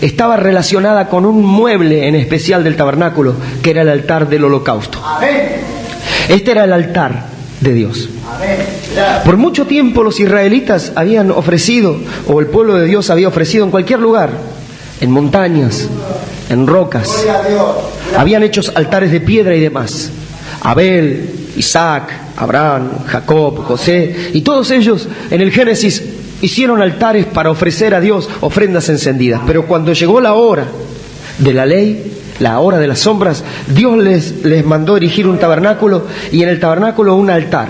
estaba relacionada con un mueble en especial del tabernáculo, que era el altar del holocausto. Este era el altar de Dios. Por mucho tiempo los israelitas habían ofrecido, o el pueblo de Dios había ofrecido en cualquier lugar, en montañas, en rocas, habían hecho altares de piedra y demás. Abel, Isaac, Abraham, Jacob, José, y todos ellos en el Génesis hicieron altares para ofrecer a Dios ofrendas encendidas. Pero cuando llegó la hora de la ley, la hora de las sombras, Dios les mandó erigir un tabernáculo, y en el tabernáculo un altar,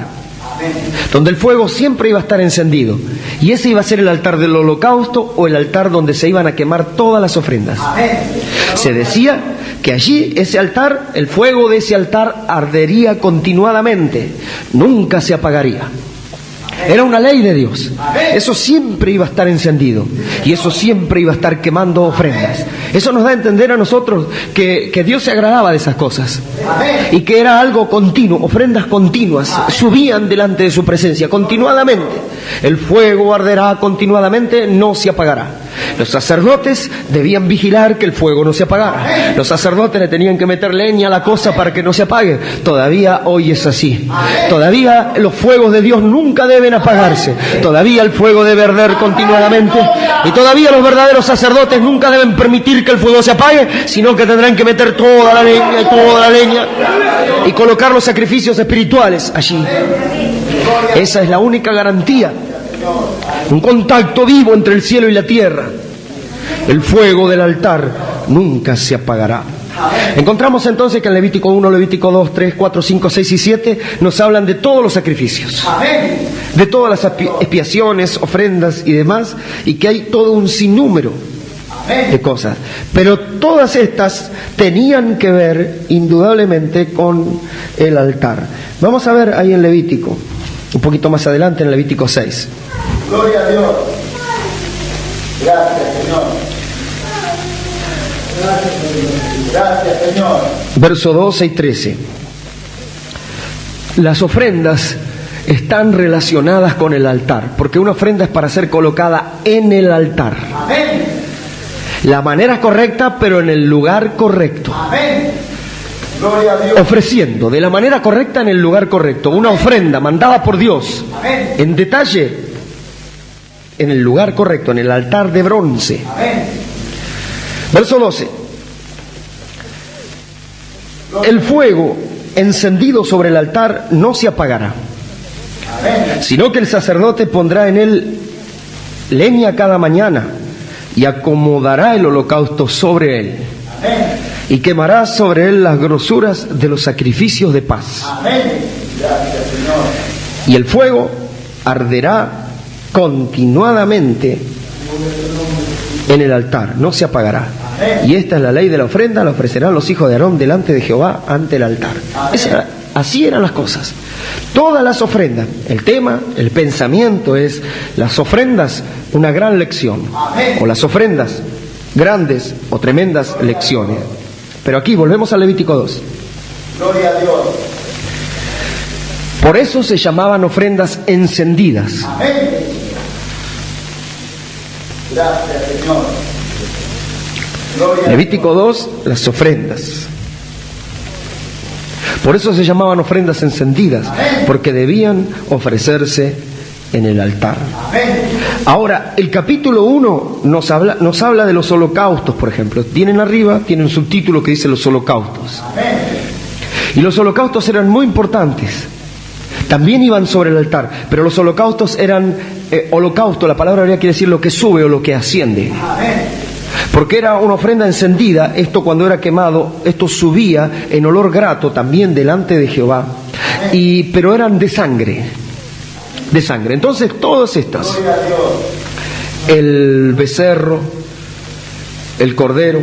donde el fuego siempre iba a estar encendido. Y ese iba a ser el altar del holocausto, o el altar donde se iban a quemar todas las ofrendas. Se decía que allí ese altar, el fuego de ese altar ardería continuadamente, nunca se apagaría. Era una ley de Dios. Eso siempre iba a estar encendido, y eso siempre iba a estar quemando ofrendas. Eso nos da a entender a nosotros que Dios se agradaba de esas cosas, y que era algo continuo. Ofrendas continuas subían delante de su presencia continuadamente. El fuego arderá continuadamente, no se apagará. Los sacerdotes debían vigilar que el fuego no se apagara. Los sacerdotes le tenían que meter leña a la cosa para que no se apague. Todavía hoy es así. Todavía los fuegos de Dios nunca deben apagarse. Todavía el fuego debe arder continuadamente. Y todavía los verdaderos sacerdotes nunca deben permitir que el fuego se apague, sino que tendrán que meter toda la leña y colocar los sacrificios espirituales allí. Esa es la única garantía. Un contacto vivo entre el cielo y la tierra. El fuego del altar nunca se apagará. Encontramos entonces que en Levítico 1, Levítico 2, 3, 4, 5, 6 y 7 nos hablan de todos los sacrificios, de todas las expiaciones, ofrendas y demás, y que hay todo un sinnúmero de cosas. Pero todas estas tenían que ver indudablemente con el altar. Vamos a ver ahí en Levítico, un poquito más adelante, en Levítico 6. Gloria a Dios. Gracias, Señor. Gracias, Señor. Verso 12 y 13. Las ofrendas están relacionadas con el altar, porque una ofrenda es para ser colocada en el altar. Amén. La manera correcta, pero en el lugar correcto. Amén. Gloria a Dios. Ofreciendo de la manera correcta en el lugar correcto. Una ofrenda mandada por Dios, Amén, en detalle, en el lugar correcto, en el altar de bronce. amén. Verso 12. El fuego encendido sobre el altar no se apagará, Amén. sino que el sacerdote pondrá en él leña cada mañana y acomodará el holocausto sobre él, Amén. y quemará sobre él las grosuras de los sacrificios de paz. Amén. Gracias, Señor. Y el fuego arderá continuadamente en el altar, no se apagará. Y esta es la ley de la ofrenda, la ofrecerán los hijos de Aarón delante de Jehová ante el altar. Así eran las cosas. Todas las ofrendas, el tema, el pensamiento es las ofrendas, una gran lección, o las ofrendas, grandes o tremendas lecciones. Pero aquí volvemos a Levítico 2. Gloria a Dios. Por eso se llamaban ofrendas encendidas. Amén. Gracias, Señor. Gloria a Levítico 2, las ofrendas. Por eso se llamaban ofrendas encendidas, porque debían ofrecerse en el altar. Amén. Ahora, el capítulo 1 nos habla de los holocaustos, por ejemplo. Tienen arriba, tiene un subtítulo que dice los holocaustos. Amén. Y los holocaustos eran muy importantes. También iban sobre el altar, pero los holocaustos eran, holocausto, la palabra hebrea quiere decir lo que sube o lo que asciende. Amén. Porque era una ofrenda encendida, esto cuando era quemado, esto subía en olor grato también delante de Jehová, pero eran de sangre. De sangre. Entonces todas estas, Gloria a Dios. el becerro, el cordero,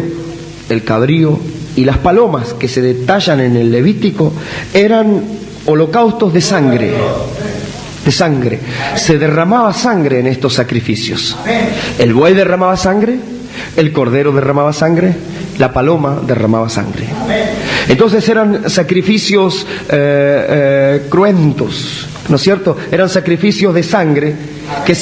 el cabrío y las palomas que se detallan en el Levítico, eran holocaustos de sangre. De sangre. Se derramaba sangre en estos sacrificios. El buey derramaba sangre, el cordero derramaba sangre, la paloma derramaba sangre. Entonces eran sacrificios cruentos, ¿no es cierto? Eran sacrificios de sangre que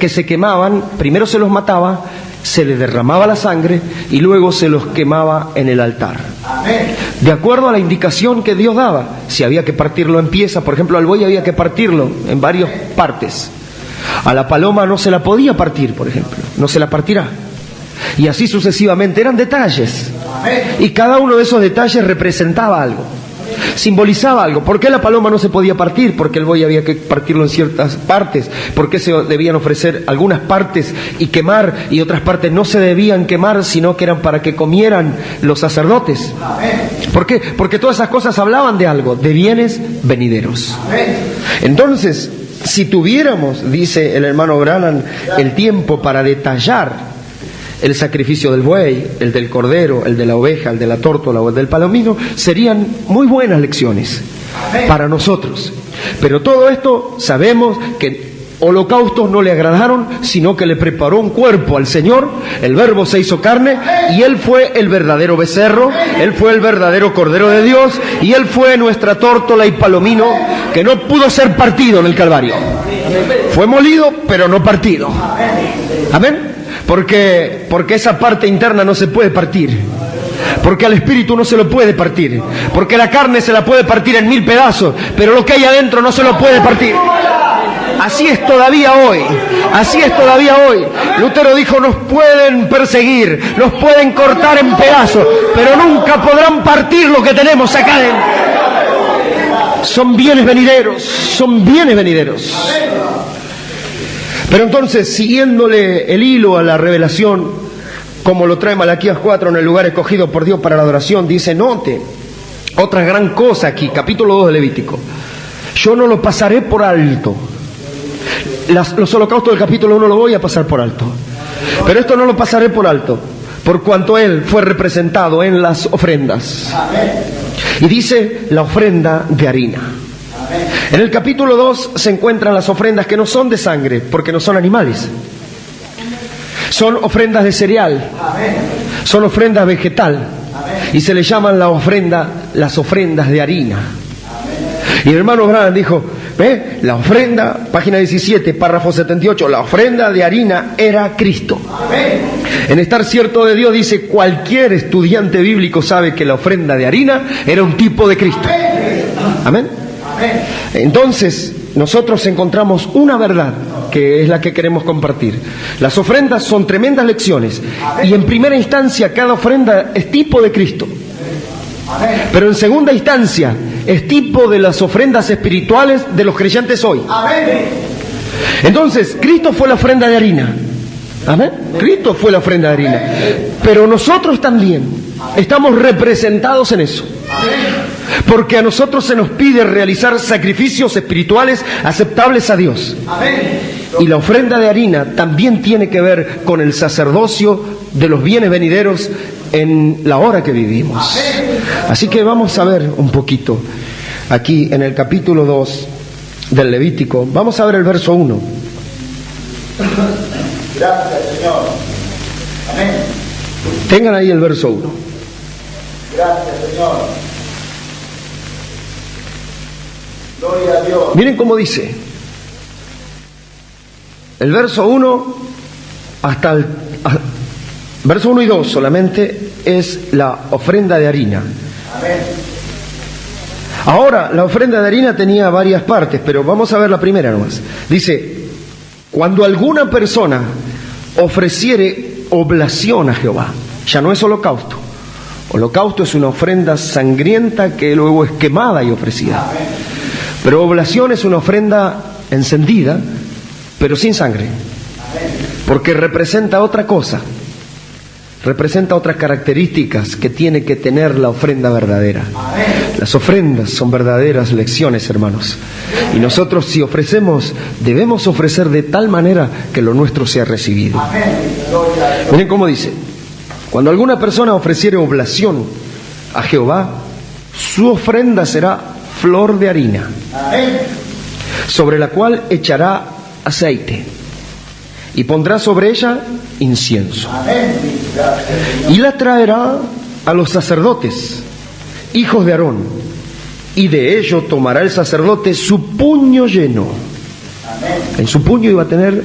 se quemaban, primero se los mataba se le derramaba la sangre y luego se los quemaba en el altar. Amén. De acuerdo a la indicación que Dios daba, si había que partirlo en piezas, por ejemplo, al buey había que partirlo en varias partes. A la paloma no se la podía partir, por ejemplo, no se la partirá. Y así sucesivamente, eran detalles. Y cada uno de esos detalles representaba algo, simbolizaba algo. ¿Por qué la paloma no se podía partir? Porque el buey había que partirlo en ciertas partes. ¿Por qué se debían ofrecer algunas partes y quemar y otras partes no se debían quemar, sino que eran para que comieran los sacerdotes? ¿Por qué? Porque todas esas cosas hablaban de algo, de bienes venideros. Entonces, si tuviéramos, dice el hermano Branham, el tiempo para detallar el sacrificio del buey, el del cordero, el de la oveja, el de la tórtola o el del palomino, serían muy buenas lecciones para nosotros. Pero todo esto sabemos que holocaustos no le agradaron, sino que le preparó un cuerpo al Señor. El Verbo se hizo carne y Él fue el verdadero becerro, Él fue el verdadero Cordero de Dios y Él fue nuestra tórtola y palomino que no pudo ser partido en el Calvario. Fue molido, pero no partido. Amén. Porque esa parte interna no se puede partir. Porque al espíritu no se lo puede partir. Porque la carne se la puede partir en 1000 pedazos, pero lo que hay adentro no se lo puede partir. Así es todavía hoy. Así es todavía hoy. Lutero dijo, nos pueden perseguir, nos pueden cortar en pedazos, pero nunca podrán partir lo que tenemos acá adentro. Son bienes venideros, son bienes venideros. Pero entonces, siguiéndole el hilo a la revelación, como lo trae Malaquías 4 en el lugar escogido por Dios para la adoración, dice, note, otra gran cosa aquí, capítulo 2 de Levítico. Yo no lo pasaré por alto. Los holocaustos del capítulo 1 lo voy a pasar por alto. Pero esto no lo pasaré por alto, por cuanto Él fue representado en las ofrendas. Y dice, la ofrenda de harina. En el capítulo 2 se encuentran las ofrendas que no son de sangre, porque no son animales. Son ofrendas de cereal, son ofrendas vegetal, y se le llaman las ofrendas de harina. Y el hermano Branham dijo, ¿ve? La ofrenda, página 17, párrafo 78, la ofrenda de harina era Cristo. En Estar Cierto de Dios dice, cualquier estudiante bíblico sabe que la ofrenda de harina era un tipo de Cristo. Amén. Entonces, nosotros encontramos una verdad que es la que queremos compartir. Las ofrendas son tremendas lecciones y en primera instancia cada ofrenda es tipo de Cristo. Pero en segunda instancia es tipo de las ofrendas espirituales de los creyentes hoy. Entonces, Cristo fue la ofrenda de harina. Amén. Cristo fue la ofrenda de harina. Pero nosotros también estamos representados en eso. Porque a nosotros se nos pide realizar sacrificios espirituales aceptables a Dios. Y la ofrenda de harina también tiene que ver con el sacerdocio de los bienes venideros en la hora que vivimos. Así que vamos a ver un poquito aquí en el capítulo 2 del Levítico. Vamos a ver el verso 1. Gracias, Señor. Amén. Tengan ahí el verso 1. Gracias, Señor. Gloria a Dios. Miren cómo dice. El verso 1 hasta el verso 1 y 2 solamente es la ofrenda de harina. Amén. Ahora, la ofrenda de harina tenía varias partes, pero vamos a ver la primera nomás. Dice, cuando alguna persona ofreciere oblación a Jehová, ya no es holocausto. Holocausto es una ofrenda sangrienta que luego es quemada y ofrecida. Pero oblación es una ofrenda encendida, pero sin sangre. Porque representa otra cosa. Representa otras características que tiene que tener la ofrenda verdadera. Las ofrendas son verdaderas lecciones, hermanos. Y nosotros, si ofrecemos, debemos ofrecer de tal manera que lo nuestro sea recibido. Miren cómo dice. Cuando alguna persona ofreciere oblación a Jehová, su ofrenda será flor de harina, sobre la cual echará aceite, y pondrá sobre ella incienso. Y la traerá a los sacerdotes, hijos de Aarón, y de ello tomará el sacerdote su puño lleno. En su puño iba a tener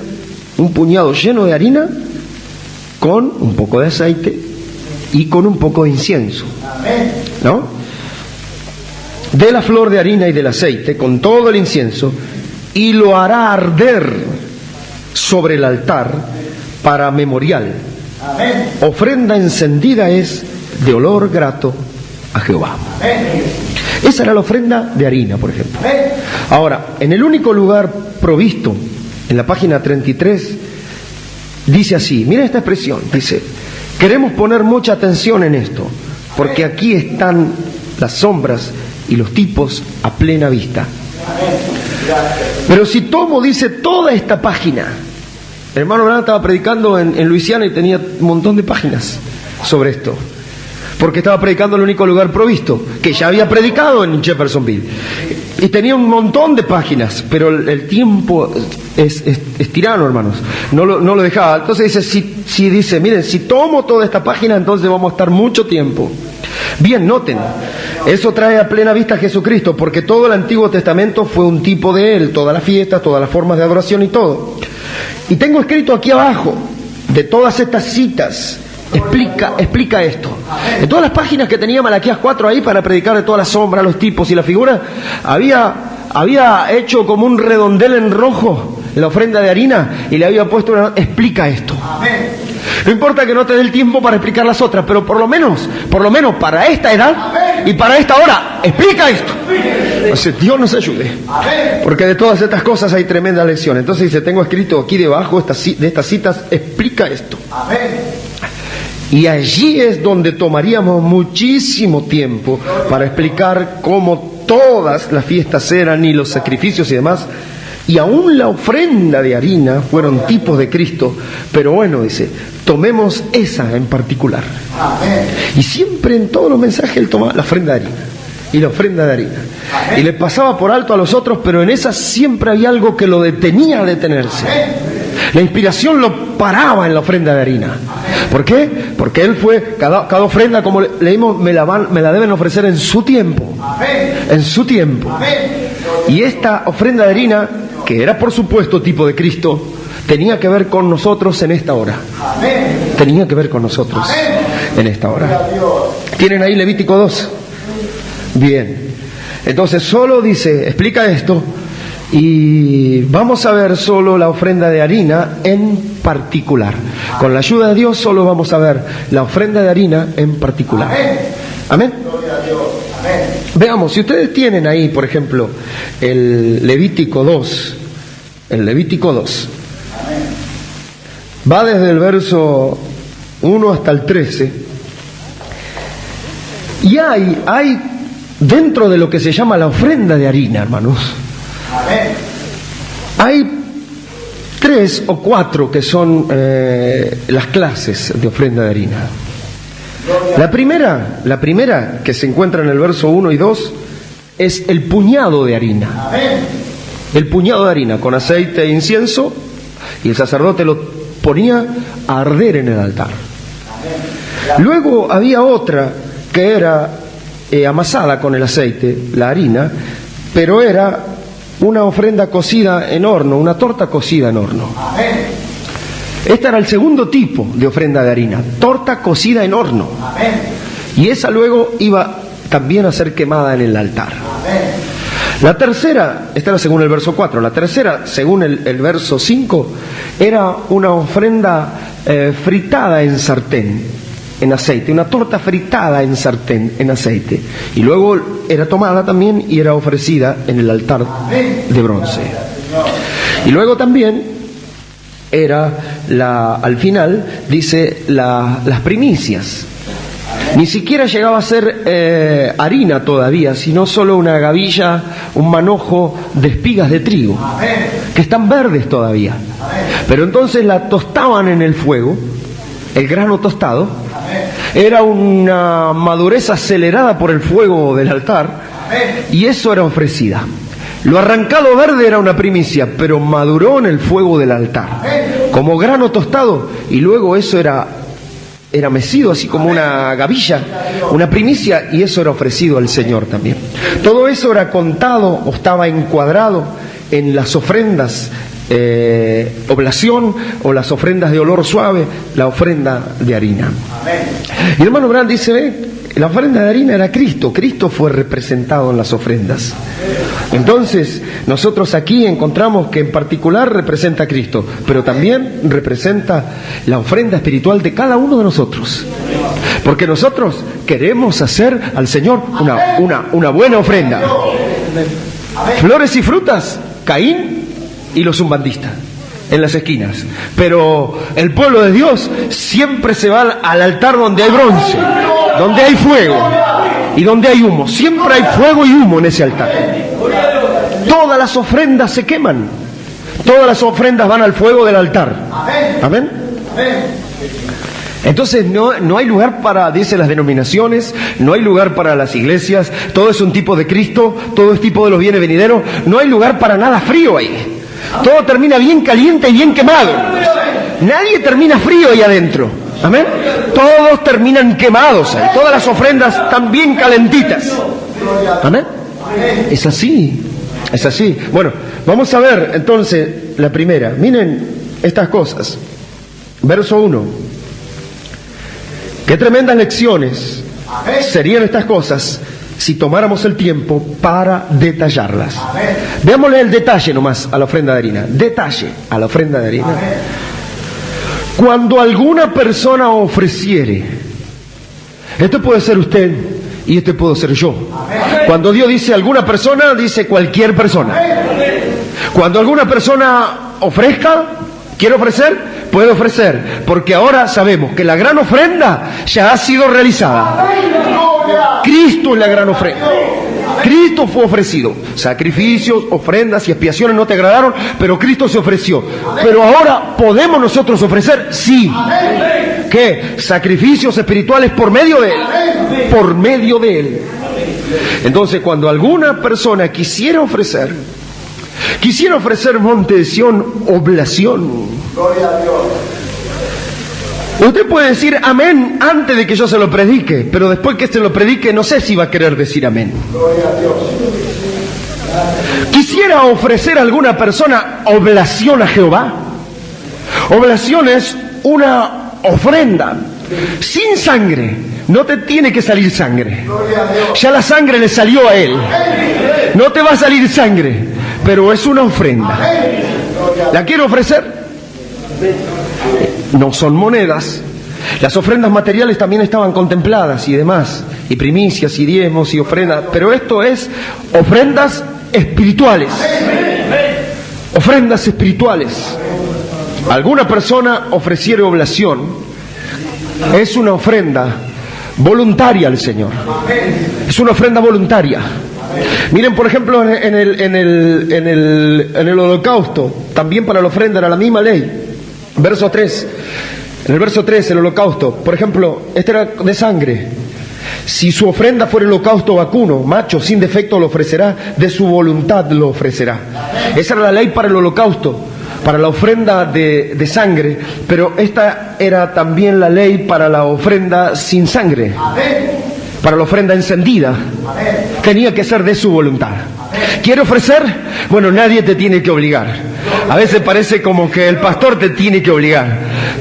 un puñado lleno de harina con un poco de aceite y con un poco de incienso, ¿no? De la flor de harina y del aceite, con todo el incienso, y lo hará arder sobre el altar para memorial. Ofrenda encendida es de olor grato a Jehová. Esa era la ofrenda de harina, por ejemplo. Ahora, en el único lugar provisto, en la página 33, dice así, mira esta expresión, dice, queremos poner mucha atención en esto, porque aquí están las sombras y los tipos a plena vista. Pero si tomo, dice, toda esta página, el hermano Branham estaba predicando en Luisiana y tenía un montón de páginas sobre esto, porque estaba predicando en el único lugar provisto, que ya había predicado en Jeffersonville, y tenía un montón de páginas, pero el tiempo es tirano, hermanos, no lo dejaba. Entonces dice, miren, si tomo toda esta página, entonces vamos a estar mucho tiempo. Bien, noten, eso trae a plena vista a Jesucristo, porque todo el Antiguo Testamento fue un tipo de Él, todas las fiestas, todas las formas de adoración y todo. Y tengo escrito aquí abajo, de todas estas citas, explica esto. En todas las páginas que tenía Malaquías 4 ahí para predicar de todas las sombras, los tipos y la figura, había hecho como un redondel en rojo la ofrenda de harina y le había puesto explica esto. No importa que no te dé el tiempo para explicar las otras, pero por lo menos para esta edad y para esta hora, explica esto. Entonces, Dios nos ayude, porque de todas estas cosas hay tremenda lección. Entonces dice, tengo escrito aquí debajo de estas citas, explica esto. Y allí es donde tomaríamos muchísimo tiempo para explicar cómo todas las fiestas eran y los sacrificios y demás. Y aún la ofrenda de harina fueron tipos de Cristo. Pero bueno, dice, tomemos esa en particular. Y siempre en todos los mensajes él tomaba la ofrenda de harina. Y la ofrenda de harina. Y le pasaba por alto a los otros, pero en esa siempre había algo que lo detenía a detenerse. La inspiración lo paraba en la ofrenda de harina. ¿Por qué? Porque él fue, cada ofrenda, como leímos, me la deben ofrecer en su tiempo. En su tiempo. Y esta ofrenda de harina, que era por supuesto tipo de Cristo, tenía que ver con nosotros en esta hora. Tenía que ver con nosotros en esta hora. ¿Tienen ahí Levítico 2? Bien. Entonces solo dice, explica esto, y vamos a ver solo la ofrenda de harina en particular. Con la ayuda de Dios solo vamos a ver la ofrenda de harina en particular. Amén. Veamos, si ustedes tienen ahí, por ejemplo, el Levítico 2, va desde el verso 1 hasta el 13, y hay dentro de lo que se llama la ofrenda de harina, hermanos, hay 3 o 4 que son las clases de ofrenda de harina. La primera que se encuentra en el verso 1 y 2 es el puñado de harina. El puñado de harina con aceite e incienso, y el sacerdote lo ponía a arder en el altar. Luego había otra que era amasada con el aceite, la harina, pero era una ofrenda cocida en horno, una torta cocida en horno. Este era el segundo tipo de ofrenda de harina, torta cocida en horno. Y esa luego iba también a ser quemada en el altar. La tercera, esta era según el verso 4, la tercera, según el verso 5, era una ofrenda fritada en sartén, en aceite, una torta fritada en sartén, en aceite. Y luego era tomada también y era ofrecida en el altar de bronce. Y luego también era al final, dice, las primicias. Ni siquiera llegaba a ser harina todavía, sino solo una gavilla, un manojo de espigas de trigo, que están verdes todavía. Pero entonces la tostaban en el fuego, el grano tostado, era una madurez acelerada por el fuego del altar, y eso era ofrecida. Lo arrancado verde era una primicia, pero maduró en el fuego del altar, como grano tostado, y luego eso era mecido así como una gavilla, una primicia, y eso era ofrecido al Señor también. Todo eso era contado o estaba encuadrado en las ofrendas oblación o las ofrendas de olor suave, la ofrenda de harina. Amén. Y el hermano Branham dice, la ofrenda de harina era Cristo. Cristo fue representado en las ofrendas. Entonces, nosotros aquí encontramos que en particular representa a Cristo, pero también representa la ofrenda espiritual de cada uno de nosotros. Porque nosotros queremos hacer al Señor una buena ofrenda. Flores y frutas, Caín y los zumbandistas en las esquinas. Pero el pueblo de Dios siempre se va al altar donde hay bronce, donde hay fuego y donde hay humo. Siempre hay fuego y humo en ese altar. Todas las ofrendas se queman. Todas las ofrendas van al fuego del altar. Amén. Entonces no hay lugar para, dicen las denominaciones, no hay lugar para las iglesias. Todo es un tipo de Cristo, todo es tipo de los bienes venideros. No hay lugar para nada frío ahí. Todo termina bien caliente y bien quemado. Nadie termina frío ahí adentro. Amén. Todos terminan quemados ahí. Todas las ofrendas están bien calentitas. Amén. Es así. Es así. Bueno, vamos a ver entonces la primera. Miren estas cosas. Verso 1. Qué tremendas lecciones serían estas cosas si tomáramos el tiempo para detallarlas. Veámosle el detalle nomás a la ofrenda de harina. Detalle a la ofrenda de harina. Cuando alguna persona ofreciere, esto puede ser usted y este puedo ser yo. Cuando Dios dice alguna persona, dice cualquier persona. Cuando alguna persona ofrezca, quiere ofrecer, puede ofrecer, porque ahora sabemos que la gran ofrenda ya ha sido realizada. Cristo es la gran ofrenda. Cristo fue ofrecido. Sacrificios, ofrendas y expiaciones no te agradaron, pero Cristo se ofreció. Pero ahora, ¿podemos nosotros ofrecer? Sí. ¿Qué? Sacrificios espirituales por medio de Él. Por medio de Él. Entonces, cuando alguna persona quisiera ofrecer monte de Sión, oblación. Gloria a Dios. Usted puede decir amén antes de que yo se lo predique, pero después que se lo predique no sé si va a querer decir amén. Gloria a Dios. Quisiera ofrecer a alguna persona oblación a Jehová. Oblación es una ofrenda sin sangre. No te tiene que salir sangre. Ya la sangre le salió a él. No te va a salir sangre, pero es una ofrenda. ¿La quiero ofrecer? No son monedas. Las ofrendas materiales también estaban contempladas y demás, y primicias y diezmos y ofrendas, pero esto es ofrendas espirituales. Ofrendas espirituales. Alguna persona ofreciere oblación, es una ofrenda voluntaria al Señor. Es una ofrenda voluntaria. Miren, por ejemplo, en el holocausto, también para la ofrenda era la misma ley. Verso 3. En el verso 3, el holocausto, por ejemplo, este era de sangre. Si su ofrenda fuera holocausto vacuno, macho, sin defecto lo ofrecerá, de su voluntad lo ofrecerá. Esa era la ley para el holocausto, para la ofrenda de sangre, pero esta era también la ley para la ofrenda sin sangre, para la ofrenda encendida. Tenía que ser de su voluntad. ¿Quiere ofrecer? Bueno, nadie te tiene que obligar. A veces parece como que el pastor te tiene que obligar.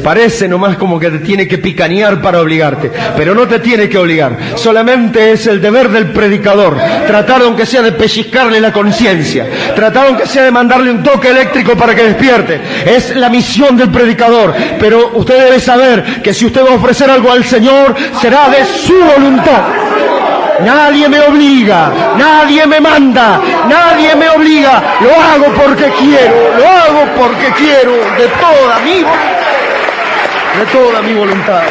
Parece nomás como que te tiene que picanear para obligarte. Pero no te tiene que obligar. Solamente es el deber del predicador. Tratar aunque sea de pellizcarle la conciencia. Tratar aunque sea de mandarle un toque eléctrico para que despierte. Es la misión del predicador. Pero usted debe saber que si usted va a ofrecer algo al Señor, será de su voluntad. Nadie me obliga, nadie me manda, nadie me obliga. Lo hago porque quiero, de toda mi voluntad.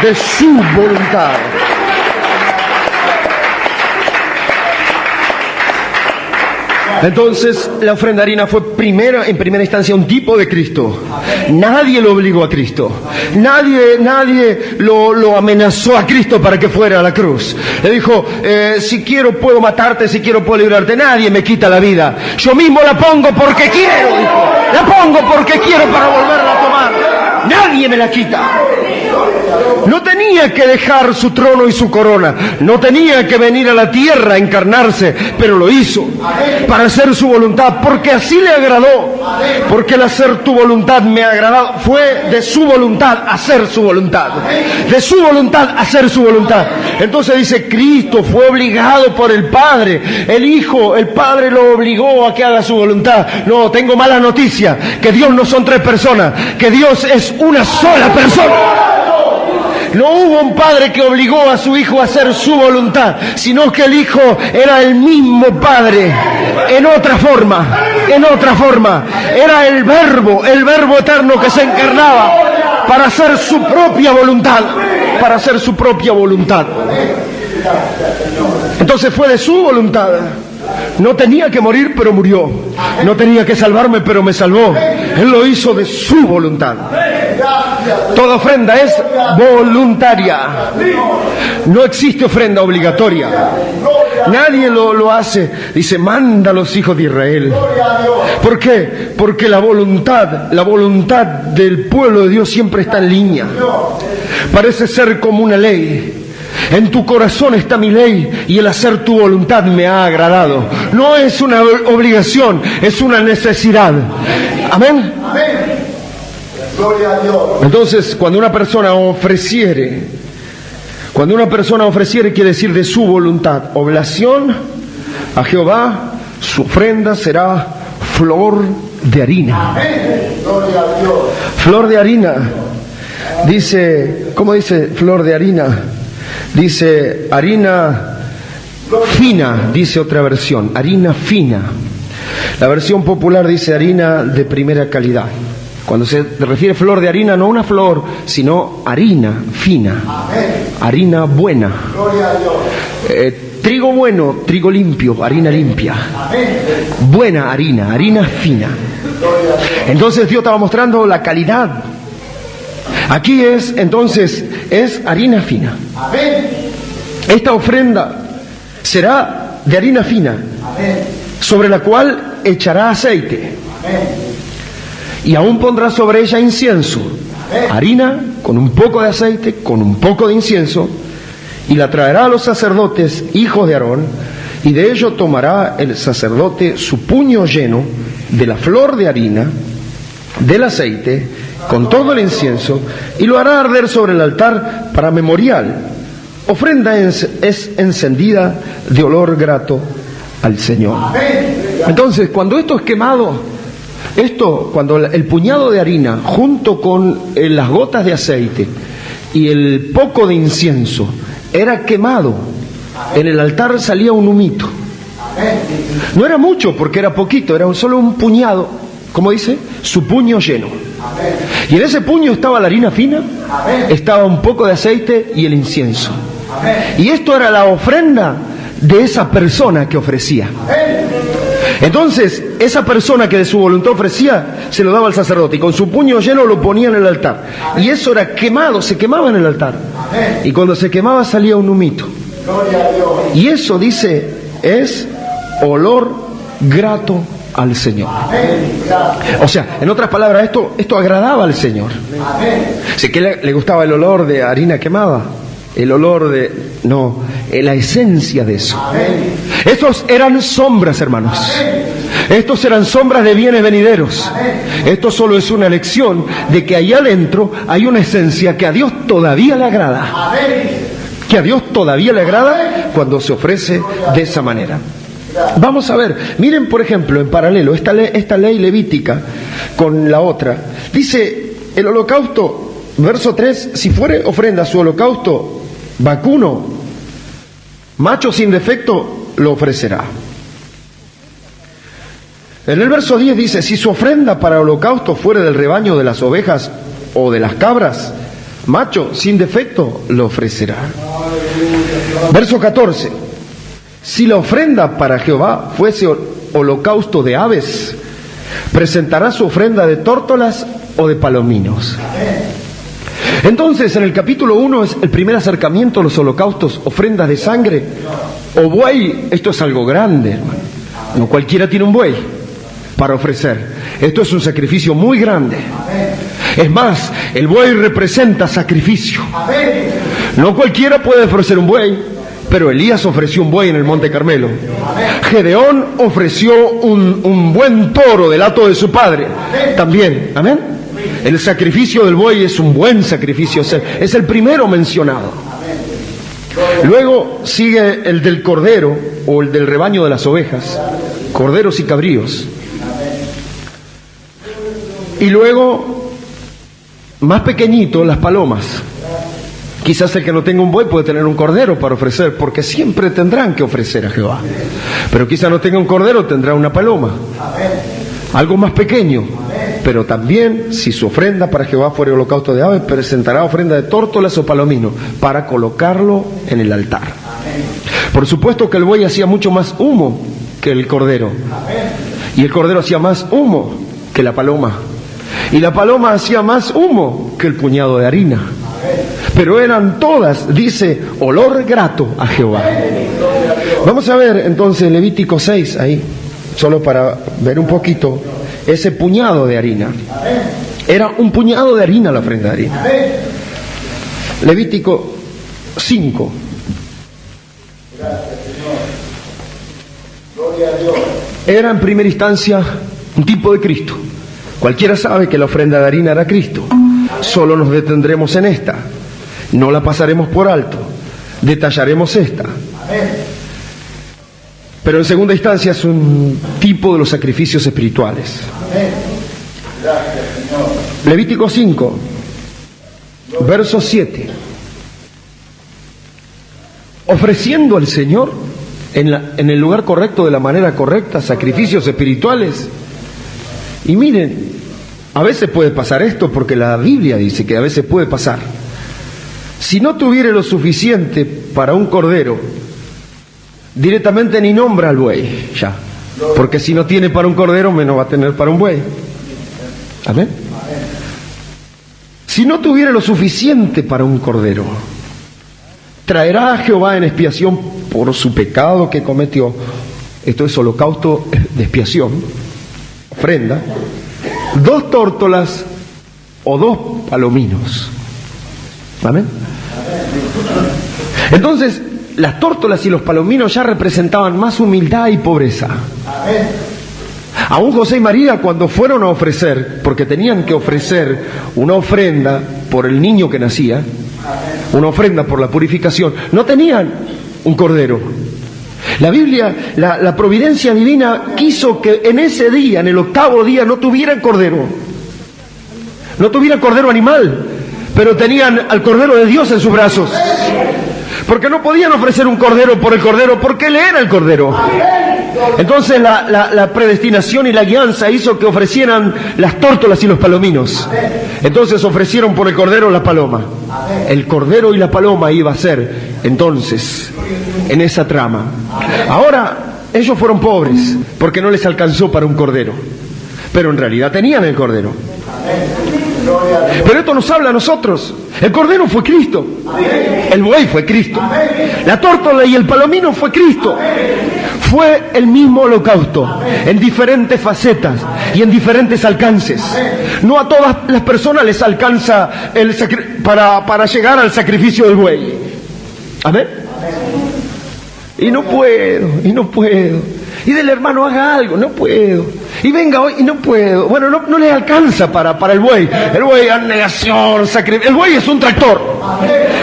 De su voluntad. Entonces, la ofrenda de harina fue en primera instancia un tipo de Cristo. Nadie lo obligó a Cristo. Nadie lo amenazó a Cristo para que fuera a la cruz. Le dijo, si quiero puedo matarte, si quiero puedo librarte. Nadie me quita la vida. Yo mismo la pongo porque quiero, dijo. La pongo porque quiero para volverla a tomar. Nadie me la quita. No tenía que dejar su trono y su corona. No tenía que venir a la tierra a encarnarse, pero lo hizo para hacer su voluntad, porque así le agradó. Porque el hacer tu voluntad me ha agradado. Fue de su voluntad hacer su voluntad. De su voluntad hacer su voluntad. Entonces dice, Cristo fue obligado por el Padre. El Hijo, el Padre lo obligó a que haga su voluntad. No, tengo mala noticia, que Dios no son tres personas, que Dios es una sola persona. No hubo un padre que obligó a su hijo a hacer su voluntad, sino que el hijo era el mismo padre, en otra forma. Era el verbo eterno que se encarnaba para hacer su propia voluntad, Entonces fue de su voluntad. No tenía que morir, pero murió. No tenía que salvarme, pero me salvó. Él lo hizo de su voluntad. Toda ofrenda es voluntaria. No existe ofrenda obligatoria. Nadie lo hace. Dice, manda a los hijos de Israel. ¿Por qué? Porque la voluntad del pueblo de Dios siempre está en línea. Parece ser como una ley. En tu corazón está mi ley y el hacer tu voluntad me ha agradado. No es una obligación, es una necesidad. Amén. Gloria a Dios. Entonces, cuando una persona ofreciere, quiere decir de su voluntad, oblación a Jehová, su ofrenda será flor de harina. Gloria a Dios. Flor de harina. Dice, ¿cómo dice flor de harina? Dice harina fina, dice otra versión, harina fina. La versión popular dice harina de primera calidad. Cuando se refiere flor de harina, no una flor, sino harina fina, harina buena. Trigo bueno, trigo limpio, harina limpia. Buena harina fina. Entonces Dios estaba mostrando la calidad. Aquí es harina fina. Esta ofrenda será de harina fina, sobre la cual echará aceite. Y aún pondrá sobre ella incienso. Harina con un poco de aceite, con un poco de incienso, y la traerá a los sacerdotes, hijos de Aarón, y de ello tomará el sacerdote su puño lleno de la flor de harina, del aceite, con todo el incienso, y lo hará arder sobre el altar para memorial. Ofrenda es encendida de olor grato al Señor. Entonces, cuando esto es quemado, cuando el puñado de harina junto con las gotas de aceite y el poco de incienso era quemado, en el altar salía un humito. No era mucho porque era poquito, era solo un puñado, como dice, su puño lleno. Y en ese puño estaba la harina fina, estaba un poco de aceite y el incienso. Y esto era la ofrenda de esa persona que ofrecía. Entonces, esa persona que de su voluntad ofrecía, se lo daba al sacerdote y con su puño lleno lo ponía en el altar. Y eso era quemado, se quemaba en el altar. Y cuando se quemaba salía un humito. Y eso, dice, es olor grato al Señor. O sea, en otras palabras, esto agradaba al Señor. ¿Sí que le gustaba el olor de harina quemada? El olor la esencia de eso. Estos eran sombras, hermanos. Estos eran sombras de bienes venideros. Esto solo es una lección de que allá adentro hay una esencia que a Dios todavía le agrada. Que a Dios todavía le agrada cuando se ofrece de esa manera. Vamos a ver, miren por ejemplo en paralelo esta ley levítica con la otra. Dice el holocausto, verso 3, si fuere ofrenda su holocausto vacuno, macho sin defecto, lo ofrecerá. En el verso 10 dice, si su ofrenda para holocausto fuere del rebaño de las ovejas o de las cabras, macho sin defecto, lo ofrecerá. Verso 14, si la ofrenda para Jehová fuese holocausto de aves, presentará su ofrenda de tórtolas o de palominos. Entonces, en el capítulo 1 es el primer acercamiento a los holocaustos, ofrendas de sangre o buey. Esto es algo grande, hermano. No cualquiera tiene un buey. para ofrecer. Esto es un sacrificio muy grande. Es más, el buey representa sacrificio. No cualquiera puede ofrecer un buey, pero Elías ofreció un buey en el Monte Carmelo. Gedeón ofreció un buen toro del hato de su padre. También, amén. El sacrificio del buey es un buen sacrificio, es el primero mencionado. Luego sigue el del cordero o el del rebaño de las ovejas, corderos y cabríos. Y luego, más pequeñito, las palomas. Quizás el que no tenga un buey puede tener un cordero para ofrecer, porque siempre tendrán que ofrecer a Jehová. Pero quizás no tenga un cordero, tendrá una paloma. Algo más pequeño. Pero también, si su ofrenda para Jehová fuera holocausto de aves, presentará ofrenda de tórtolas o palomino para colocarlo en el altar. Por supuesto que el buey hacía mucho más humo que el cordero. Y el cordero hacía más humo que la paloma. Y la paloma hacía más humo que el puñado de harina. Pero eran todas, dice, olor grato a Jehová. Vamos a ver entonces Levítico 6 ahí, solo para ver un poquito ese puñado de harina. Era un puñado de harina la ofrenda de harina. Levítico 5. Era en primera instancia un tipo de Cristo. Cualquiera sabe que la ofrenda de harina era Cristo. Solo nos detendremos en esta. No la pasaremos por alto. Detallaremos esta. Pero en segunda instancia es un tipo de los sacrificios espirituales. Levítico 5, verso 7. Ofreciendo al Señor en el lugar correcto, de la manera correcta, sacrificios espirituales. Y miren, a veces puede pasar esto, porque la Biblia dice que a veces puede pasar. Si no tuviere lo suficiente para un cordero, directamente ni nombra al buey, ya. Porque si no tiene para un cordero, menos va a tener para un buey. Amén. Si no tuviere lo suficiente para un cordero, traerá a Jehová en expiación por su pecado que cometió. Esto es holocausto de expiación, ofrenda, 2 tórtolas o 2 palominos. Amén. Entonces, las tórtolas y los palominos ya representaban más humildad y pobreza. Aún José y María, cuando fueron a ofrecer, porque tenían que ofrecer una ofrenda por el niño que nacía, una ofrenda por la purificación, no tenían un cordero. La Biblia, la providencia divina quiso que en ese día, en el 8º día, no tuvieran cordero. No tuvieran cordero animal, pero tenían al Cordero de Dios en sus brazos. Porque no podían ofrecer un cordero por el cordero, porque Él era el cordero. Entonces la predestinación y la guianza hizo que ofrecieran las tórtolas y los palominos. Entonces ofrecieron por el cordero la paloma. El cordero y la paloma iba a ser entonces en esa trama. Ahora ellos fueron pobres porque no les alcanzó para un cordero, pero en realidad tenían el cordero. Pero esto nos habla a nosotros. El cordero fue Cristo, el buey fue Cristo, la tórtola y el palomino fue Cristo. Fue el mismo holocausto, en diferentes facetas y en diferentes alcances. No a todas las personas les alcanza para llegar al sacrificio del buey. Amén. Y no puedo. Y del hermano, haga algo, no puedo. Y venga hoy, y no puedo. Bueno, no les alcanza para el buey. El buey, abnegación, sacrificio. El buey es un tractor.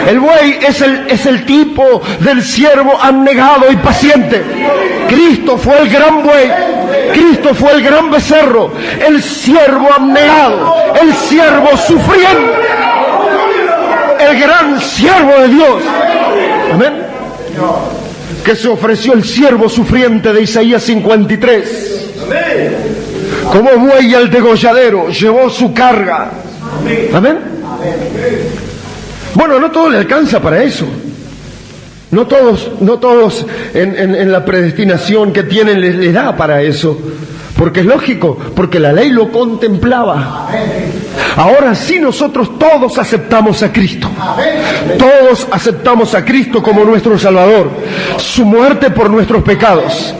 El buey es el tipo del siervo abnegado y paciente. Cristo fue el gran buey. Cristo fue el gran becerro. El siervo abnegado. El siervo sufriente. El gran siervo de Dios. Amén. Que se ofreció el siervo sufriente de Isaías 53. Como buey al degolladero, llevó su carga. Amén. Bueno, no todo le alcanza para eso. No todos en la predestinación que tienen les da para eso. Porque es lógico, porque la ley lo contemplaba. Ahora sí nosotros todos aceptamos a Cristo. Todos aceptamos a Cristo como nuestro Salvador. Su muerte por nuestros pecados.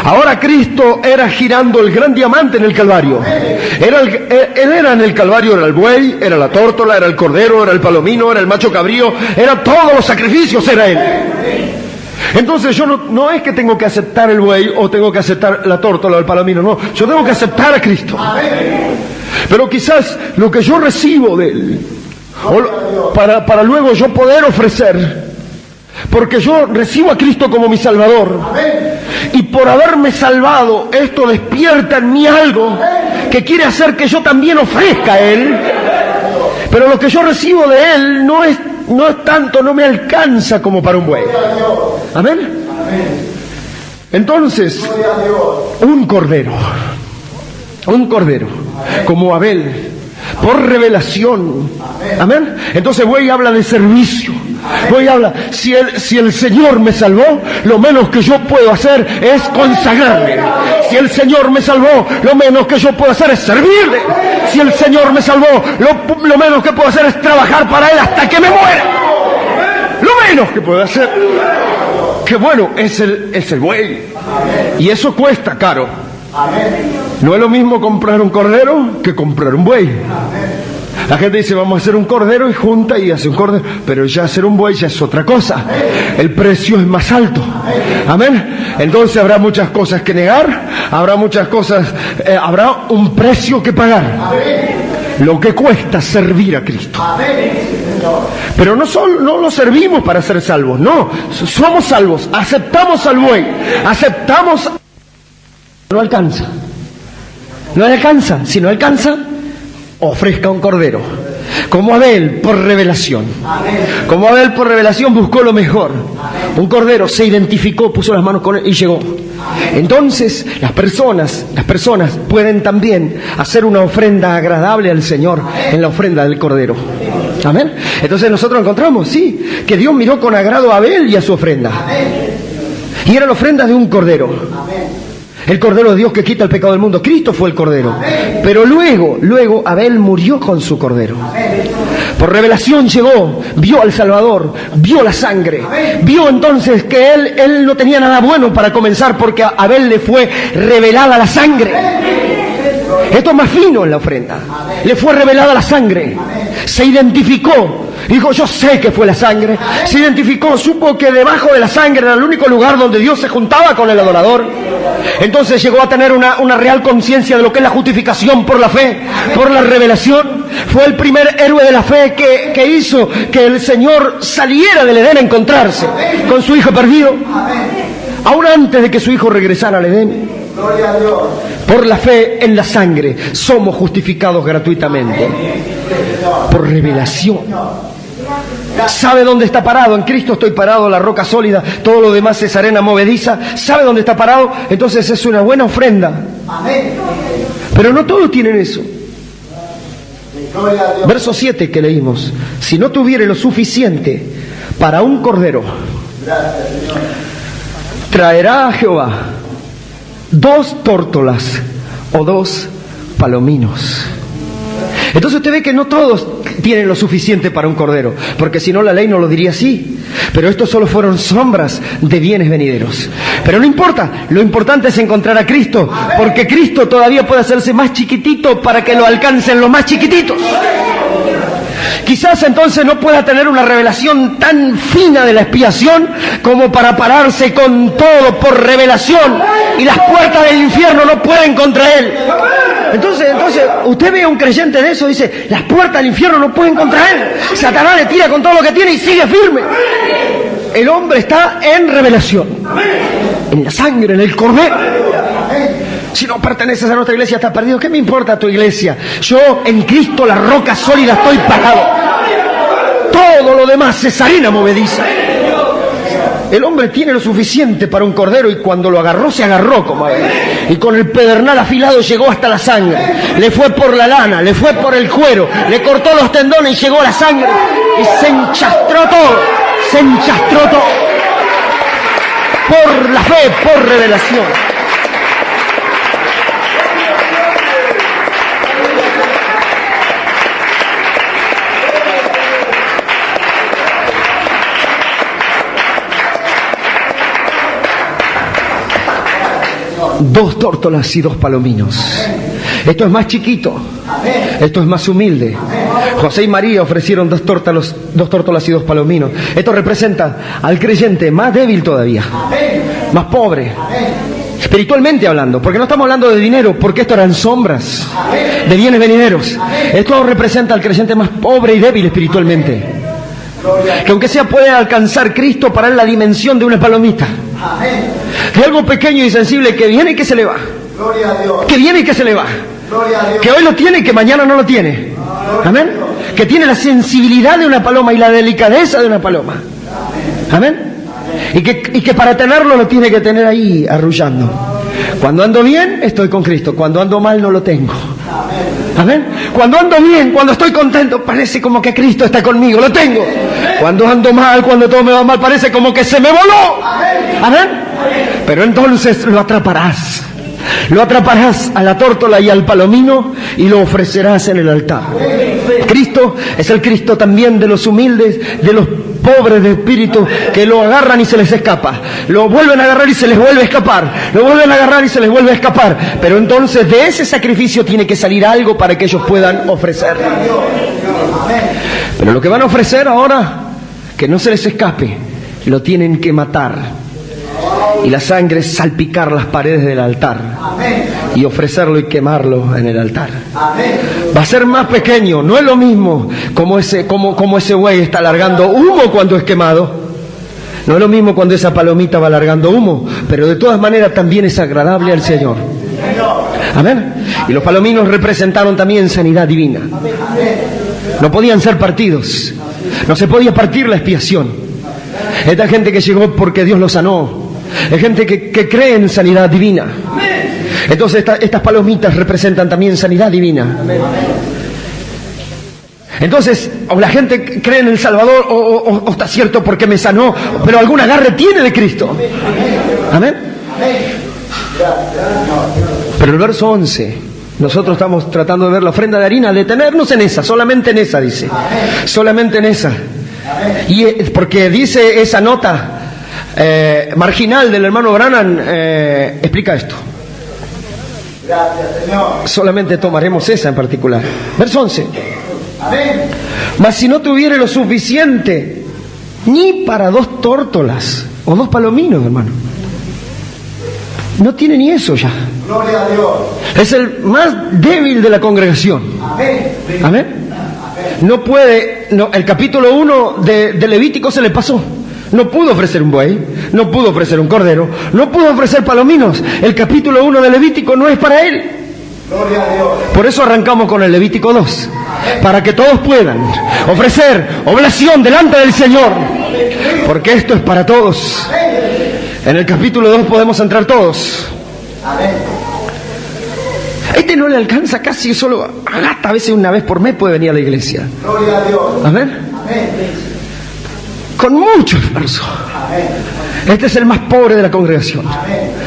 Ahora Cristo era girando el gran diamante en el Calvario. Él era en el Calvario, era el buey, era la tórtola, era el cordero, era el palomino, era el macho cabrío, era todos los sacrificios, era Él. Entonces yo no es que tengo que aceptar el buey o tengo que aceptar la tórtola o el palomino, no, yo tengo que aceptar a Cristo. Pero quizás lo que yo recibo de Él, para luego yo poder ofrecer, porque yo recibo a Cristo como mi Salvador, y por haberme salvado, esto despierta en mí algo que quiere hacer que yo también ofrezca a Él, pero lo que yo recibo de Él no es tanto, no me alcanza como para un buey. Amén. Entonces, un cordero, como Abel, por revelación. Amén. Entonces buey habla de servicio. Buey habla, si el Señor me salvó, lo menos que yo puedo hacer es consagrarme. Si el Señor me salvó, lo menos que yo puedo hacer es servirle. Si el Señor me salvó, lo menos que puedo hacer es trabajar para Él hasta que me muera. Lo menos que puedo hacer. Que bueno, es el buey. Y eso cuesta caro. No es lo mismo comprar un cordero que comprar un buey. La gente dice, vamos a hacer un cordero, y junta y hace un cordero, pero ya hacer un buey ya es otra cosa. El precio es más alto. Amén. Entonces habrá muchas cosas que negar, habrá muchas cosas, habrá un precio que pagar. Lo que cuesta servir a Cristo. Pero no lo servimos para ser salvos, no, somos salvos, aceptamos al buey, aceptamos. No alcanza, si no alcanza, ofrezca un cordero, como Abel por revelación. Como Abel por revelación buscó lo mejor, un cordero, se identificó, puso las manos con él y llegó. Entonces las personas pueden también hacer una ofrenda agradable al Señor en la ofrenda del cordero. Amén. Entonces nosotros encontramos, sí, que Dios miró con agrado a Abel y a su ofrenda, y era la ofrenda de un cordero. El cordero de Dios que quita el pecado del mundo. Cristo fue el cordero. Pero luego Abel murió con su cordero. Por revelación llegó, vio al Salvador, vio la sangre, vio entonces que él no tenía nada bueno para comenzar, porque a Abel le fue revelada la sangre. Esto es más fino en la ofrenda. Le fue revelada la sangre. Se identificó. Dijo, yo sé que fue la sangre. Se identificó, supo que debajo de la sangre era el único lugar donde Dios se juntaba con el adorador. Entonces llegó a tener una real conciencia de lo que es la justificación por la fe, por la revelación. Fue el primer héroe de la fe que hizo que el Señor saliera del Edén a encontrarse con su hijo perdido, aún antes de que su hijo regresara al Edén. Por la fe en la sangre somos justificados gratuitamente, por revelación. Sabe dónde está parado. En Cristo estoy parado, la roca sólida, todo lo demás es arena movediza. Sabe dónde está parado, entonces es una buena ofrenda. Pero no todos tienen eso. Verso 7 que leímos: si no tuviere lo suficiente para un cordero, traerá a Jehová 2 tórtolas o 2 palominos. Entonces usted ve que no todos tienen lo suficiente para un cordero, porque si no la ley no lo diría así. Pero estos solo fueron sombras de bienes venideros. Pero no importa, lo importante es encontrar a Cristo, porque Cristo todavía puede hacerse más chiquitito para que lo alcancen los más chiquititos. Quizás entonces no pueda tener una revelación tan fina de la expiación como para pararse con todo por revelación, y las puertas del infierno no pueden contra él. Entonces usted ve a un creyente de eso y dice, las puertas del infierno no pueden contra él. Satanás le tira con todo lo que tiene y sigue firme. El hombre está en revelación, en la sangre, en el cordero. Si no perteneces a nuestra iglesia, estás perdido. ¿Qué me importa tu iglesia? Yo en Cristo, la roca sólida, estoy parado. Todo lo demás es arena movediza. El hombre tiene lo suficiente para un cordero, y cuando lo agarró, se agarró como a él. Y con el pedernal afilado llegó hasta la sangre. Le fue por la lana, le fue por el cuero, le cortó los tendones y llegó a la sangre. Y se enchastró todo. Se enchastró todo. Por la fe, por revelación. 2 tórtolas y 2 palominos. Esto es más chiquito. Esto es más humilde. José y María ofrecieron 2 tórtolas y 2 palominos. Esto representa al creyente más débil todavía, más pobre, espiritualmente hablando, porque no estamos hablando de dinero, porque esto eran sombras de bienes venideros. Esto representa al creyente más pobre y débil espiritualmente, que aunque sea puede alcanzar Cristo para la dimensión de una palomita, de algo pequeño y sensible que viene y que se le va, que viene y que se le va, que hoy lo tiene y que mañana no lo tiene. Amén. Que tiene la sensibilidad de una paloma y la delicadeza de una paloma. Amén. Y que para tenerlo lo tiene que tener ahí arrullando. Cuando ando bien estoy con Cristo, cuando ando mal no lo tengo. Amén. Cuando ando bien, cuando estoy contento, parece como que Cristo está conmigo, lo tengo. Cuando ando mal, cuando todo me va mal, parece como que se me voló. Amén. Pero entonces lo atraparás. Lo atraparás a la tórtola y al palomino y lo ofrecerás en el altar. Cristo es el Cristo también de los humildes, de los pobres de espíritu, que lo agarran y se les escapa. Lo vuelven a agarrar y se les vuelve a escapar. Lo vuelven a agarrar y se les vuelve a escapar. Pero entonces de ese sacrificio tiene que salir algo para que ellos puedan ofrecer. Pero lo que van a ofrecer ahora, que no se les escape, lo tienen que matar. Y la sangre salpicar las paredes del altar y ofrecerlo y quemarlo en el altar. Va a ser más pequeño, no es lo mismo como ese buey está largando humo cuando es quemado. No es lo mismo cuando esa palomita va largando humo, pero de todas maneras también es agradable al Señor. Amén. Y los palominos representaron también sanidad divina. No podían ser partidos, no se podía partir la expiación. Esta gente que llegó porque Dios los sanó. Hay gente que cree en sanidad divina. Entonces estas palomitas representan también sanidad divina. Entonces, o la gente cree en el Salvador, o está cierto porque me sanó, pero algún agarre tiene de Cristo. Amén. Pero el verso 11, nosotros estamos tratando de ver la ofrenda de harina, detenernos en esa, solamente en esa, dice. Solamente en esa. Y porque dice esa nota marginal del hermano Branham, explica esto. Gracias, Señor. Solamente tomaremos esa en particular. Verso 11. Amén. Mas si no tuviere lo suficiente ni para 2 tórtolas o 2 palominos, hermano, no tiene ni eso ya. Gloria a Dios. Es el más débil de la congregación. Amén. Amén. No puede, no, el capítulo 1 de Levítico se le pasó. No pudo ofrecer un buey, no pudo ofrecer un cordero, no pudo ofrecer palominos. El capítulo 1 de Levítico no es para él. Gloria a Dios. Por eso arrancamos con el Levítico 2, para que todos puedan ofrecer oblación delante del Señor, porque esto es para todos. En el capítulo 2 podemos entrar todos. Amén. Este no le alcanza casi, solo a veces una vez por mes puede venir a la iglesia. Gloria a Dios. Amén. Amén. Con mucho esfuerzo. Este es el más pobre de la congregación.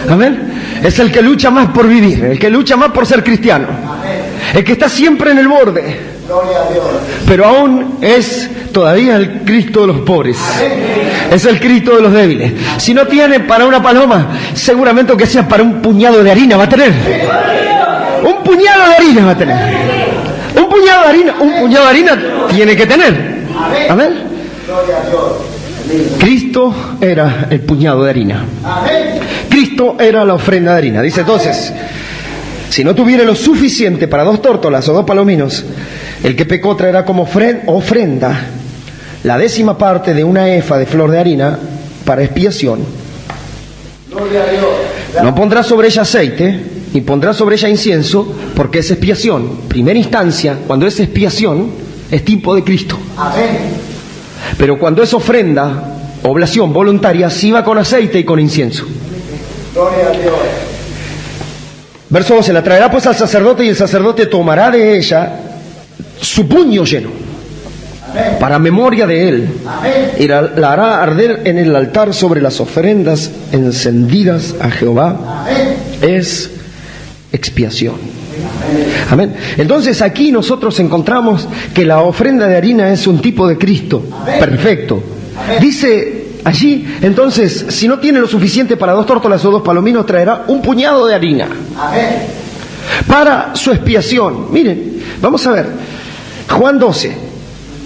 Amén. Es el que lucha más por vivir, el que lucha más por ser cristiano, el que está siempre en el borde. Gloria a Dios. Pero aún es todavía el Cristo de los pobres. Es el Cristo de los débiles. Si no tiene para una paloma, seguramente que sea para un puñado de harina va a tener. Un puñado de harina va a tener. Un puñado de harina tiene que tener. Amén. Gloria a Dios. Cristo era el puñado de harina. Amén. Cristo era la ofrenda de harina. Dice entonces, si no tuviera lo suficiente para 2 tórtolas o 2 palominos, el que pecó traerá como ofrenda la 10ª parte de una efa de flor de harina para expiación. Gloria a Dios. No pondrá sobre ella aceite, ni pondrá sobre ella incienso, porque es expiación. Primera instancia, cuando es expiación, es tipo de Cristo. Amén. Pero cuando es ofrenda, oblación voluntaria, sí va con aceite y con incienso. Gloria a Dios. Verso 12, la traerá pues al sacerdote y el sacerdote tomará de ella su puño lleno, Amén. para memoria de él, Amén. y la hará arder en el altar sobre las ofrendas encendidas a Jehová. Amén. Es expiación. Amén. Entonces aquí nosotros encontramos que la ofrenda de harina es un tipo de Cristo. Perfecto. Dice allí, entonces, si no tiene lo suficiente para 2 tórtolas o 2 palominos, traerá un puñado de harina. Amén. Para su expiación. Miren, vamos a ver. Juan 12.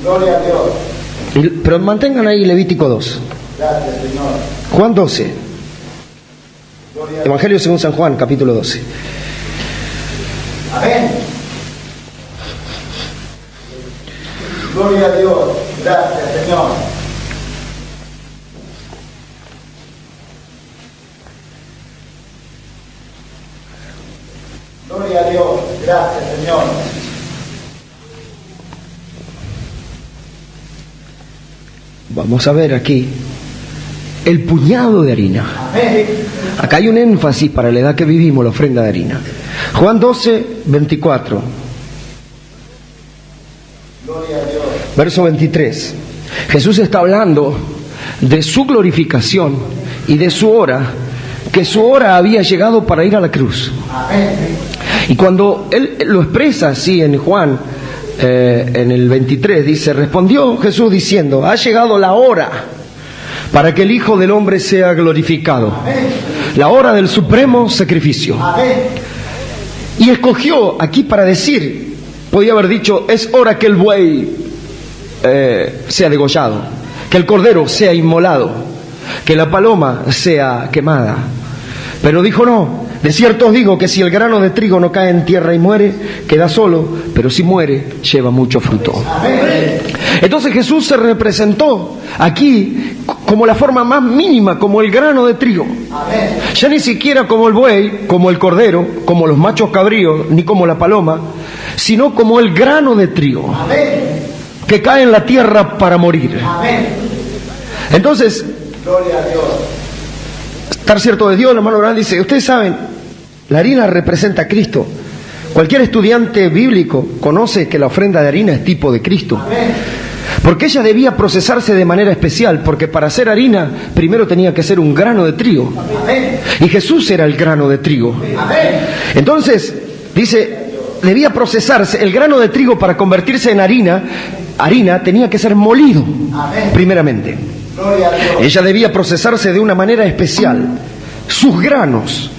Gloria a Dios. Pero mantengan ahí Levítico 2. Gracias, Señor. Juan 12. Evangelio según San Juan, capítulo 12. Amén. Gloria a Dios. Gracias, Señor. Gloria a Dios. Gracias, Señor. Vamos a ver aquí el puñado de harina. Amén. Acá hay un énfasis para la edad que vivimos, la ofrenda de harina. Juan 12, 24. Gloria a Dios. Verso 23. Jesús está hablando de su glorificación y de su hora, que su hora había llegado para ir a la cruz. Amén. Y cuando él lo expresa así en Juan, en el 23, dice, respondió Jesús diciendo, ha llegado la hora para que el Hijo del Hombre sea glorificado. Amén. La hora del supremo sacrificio. Amén. Y escogió aquí para decir, podía haber dicho, es hora que el buey sea degollado, que el cordero sea inmolado, que la paloma sea quemada. Pero dijo no, de cierto os digo que si el grano de trigo no cae en tierra y muere, queda solo, pero si muere, lleva mucho fruto. Amén. Entonces Jesús se representó aquí como la forma más mínima, como el grano de trigo. Amén. Ya ni siquiera como el buey, como el cordero, como los machos cabríos, ni como la paloma, sino como el grano de trigo Amén. que cae en la tierra para morir. Amén. Entonces, Gloria a Dios. estar cierto de Dios, el hermano Grande dice, ustedes saben, la harina representa a Cristo. Cualquier estudiante bíblico conoce que la ofrenda de harina es tipo de Cristo. Amén. Porque ella debía procesarse de manera especial, porque para hacer harina primero tenía que ser un grano de trigo. Amén. Y Jesús era el grano de trigo. Amén. Entonces, dice, debía procesarse. El grano de trigo para convertirse en harina tenía que ser molido, Amén. primeramente. Gloria a Dios. Ella debía procesarse de una manera especial. Sus granos,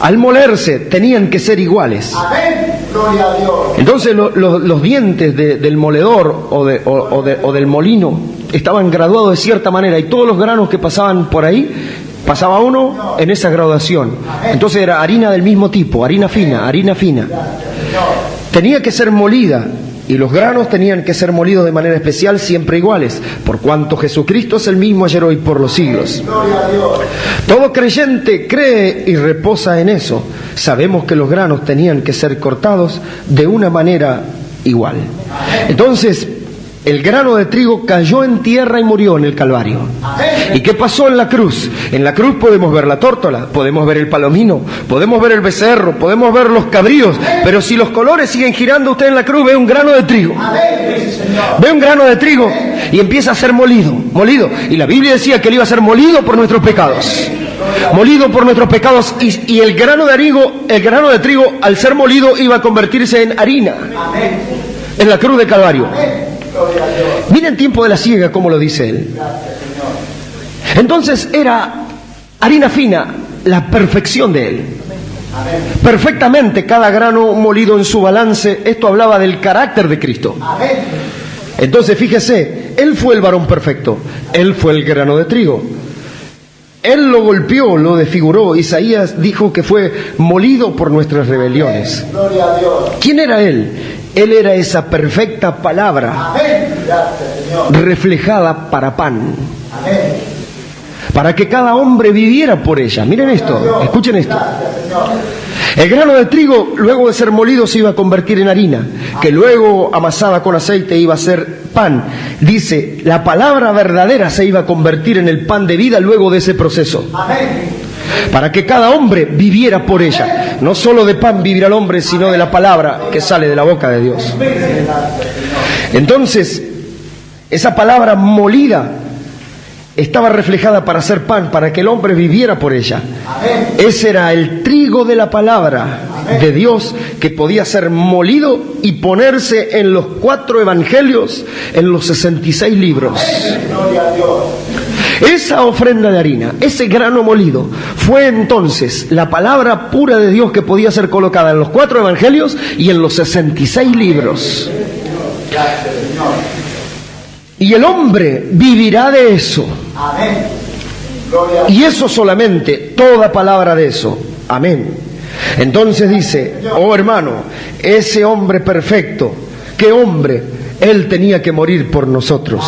al molerse, tenían que ser iguales. Amén. Gloria a Dios. Entonces los dientes del moledor o del molino estaban graduados de cierta manera, y todos los granos que pasaban por ahí, pasaba uno en esa graduación. Entonces era harina del mismo tipo, harina fina, harina fina. Tenía que ser molida, y los granos tenían que ser molidos de manera especial, siempre iguales, por cuanto Jesucristo es el mismo ayer, hoy, por los siglos. Gloria a Dios. Todo creyente cree y reposa en eso. Sabemos que los granos tenían que ser cortados de una manera igual. Entonces, el grano de trigo cayó en tierra y murió en el Calvario. ¿Y qué pasó en la cruz? En la cruz podemos ver la tórtola, podemos ver el palomino, podemos ver el becerro, podemos ver los cabríos, pero si los colores siguen girando, usted en la cruz ve un grano de trigo. Ve un grano de trigo y empieza a ser molido. Y la Biblia decía que él iba a ser molido por nuestros pecados. Molido por nuestros pecados, y el grano de trigo, al ser molido, iba a convertirse en harina en la cruz de Calvario. Miren tiempo de la siega, como lo dice él. Entonces era harina fina, la perfección de él. Perfectamente cada grano molido en su balance. Esto hablaba del carácter de Cristo. Entonces fíjese, él fue el varón perfecto, él fue el grano de trigo. Él lo golpeó, lo desfiguró. Isaías dijo que fue molido por nuestras rebeliones. Gloria a Dios. ¿Quién era él? Él era esa perfecta palabra Amén. Gracias, Señor. reflejada para pan, Amén. para que cada hombre viviera por ella. Miren esto, escuchen esto. Gracias, Señor. El grano de trigo, luego de ser molido, se iba a convertir en harina, que luego, amasada con aceite, iba a ser pan. Dice, la palabra verdadera se iba a convertir en el pan de vida luego de ese proceso, Amén. para que cada hombre viviera por ella. No solo de pan vivirá el hombre, sino de la palabra que sale de la boca de Dios. Entonces, esa palabra molida estaba reflejada para hacer pan, para que el hombre viviera por ella. Ese era el trigo de la palabra de Dios, que podía ser molido y ponerse en los 4 evangelios, en los 66 libros. Gloria a Dios. Esa ofrenda de harina, ese grano molido, fue entonces la palabra pura de Dios que podía ser colocada en los 4 evangelios y en los 66 libros. Y el hombre vivirá de eso. Amén. Y eso solamente, toda palabra de eso. Amén. Entonces dice, oh hermano, ese hombre perfecto, ¿qué hombre? Él tenía que morir por nosotros.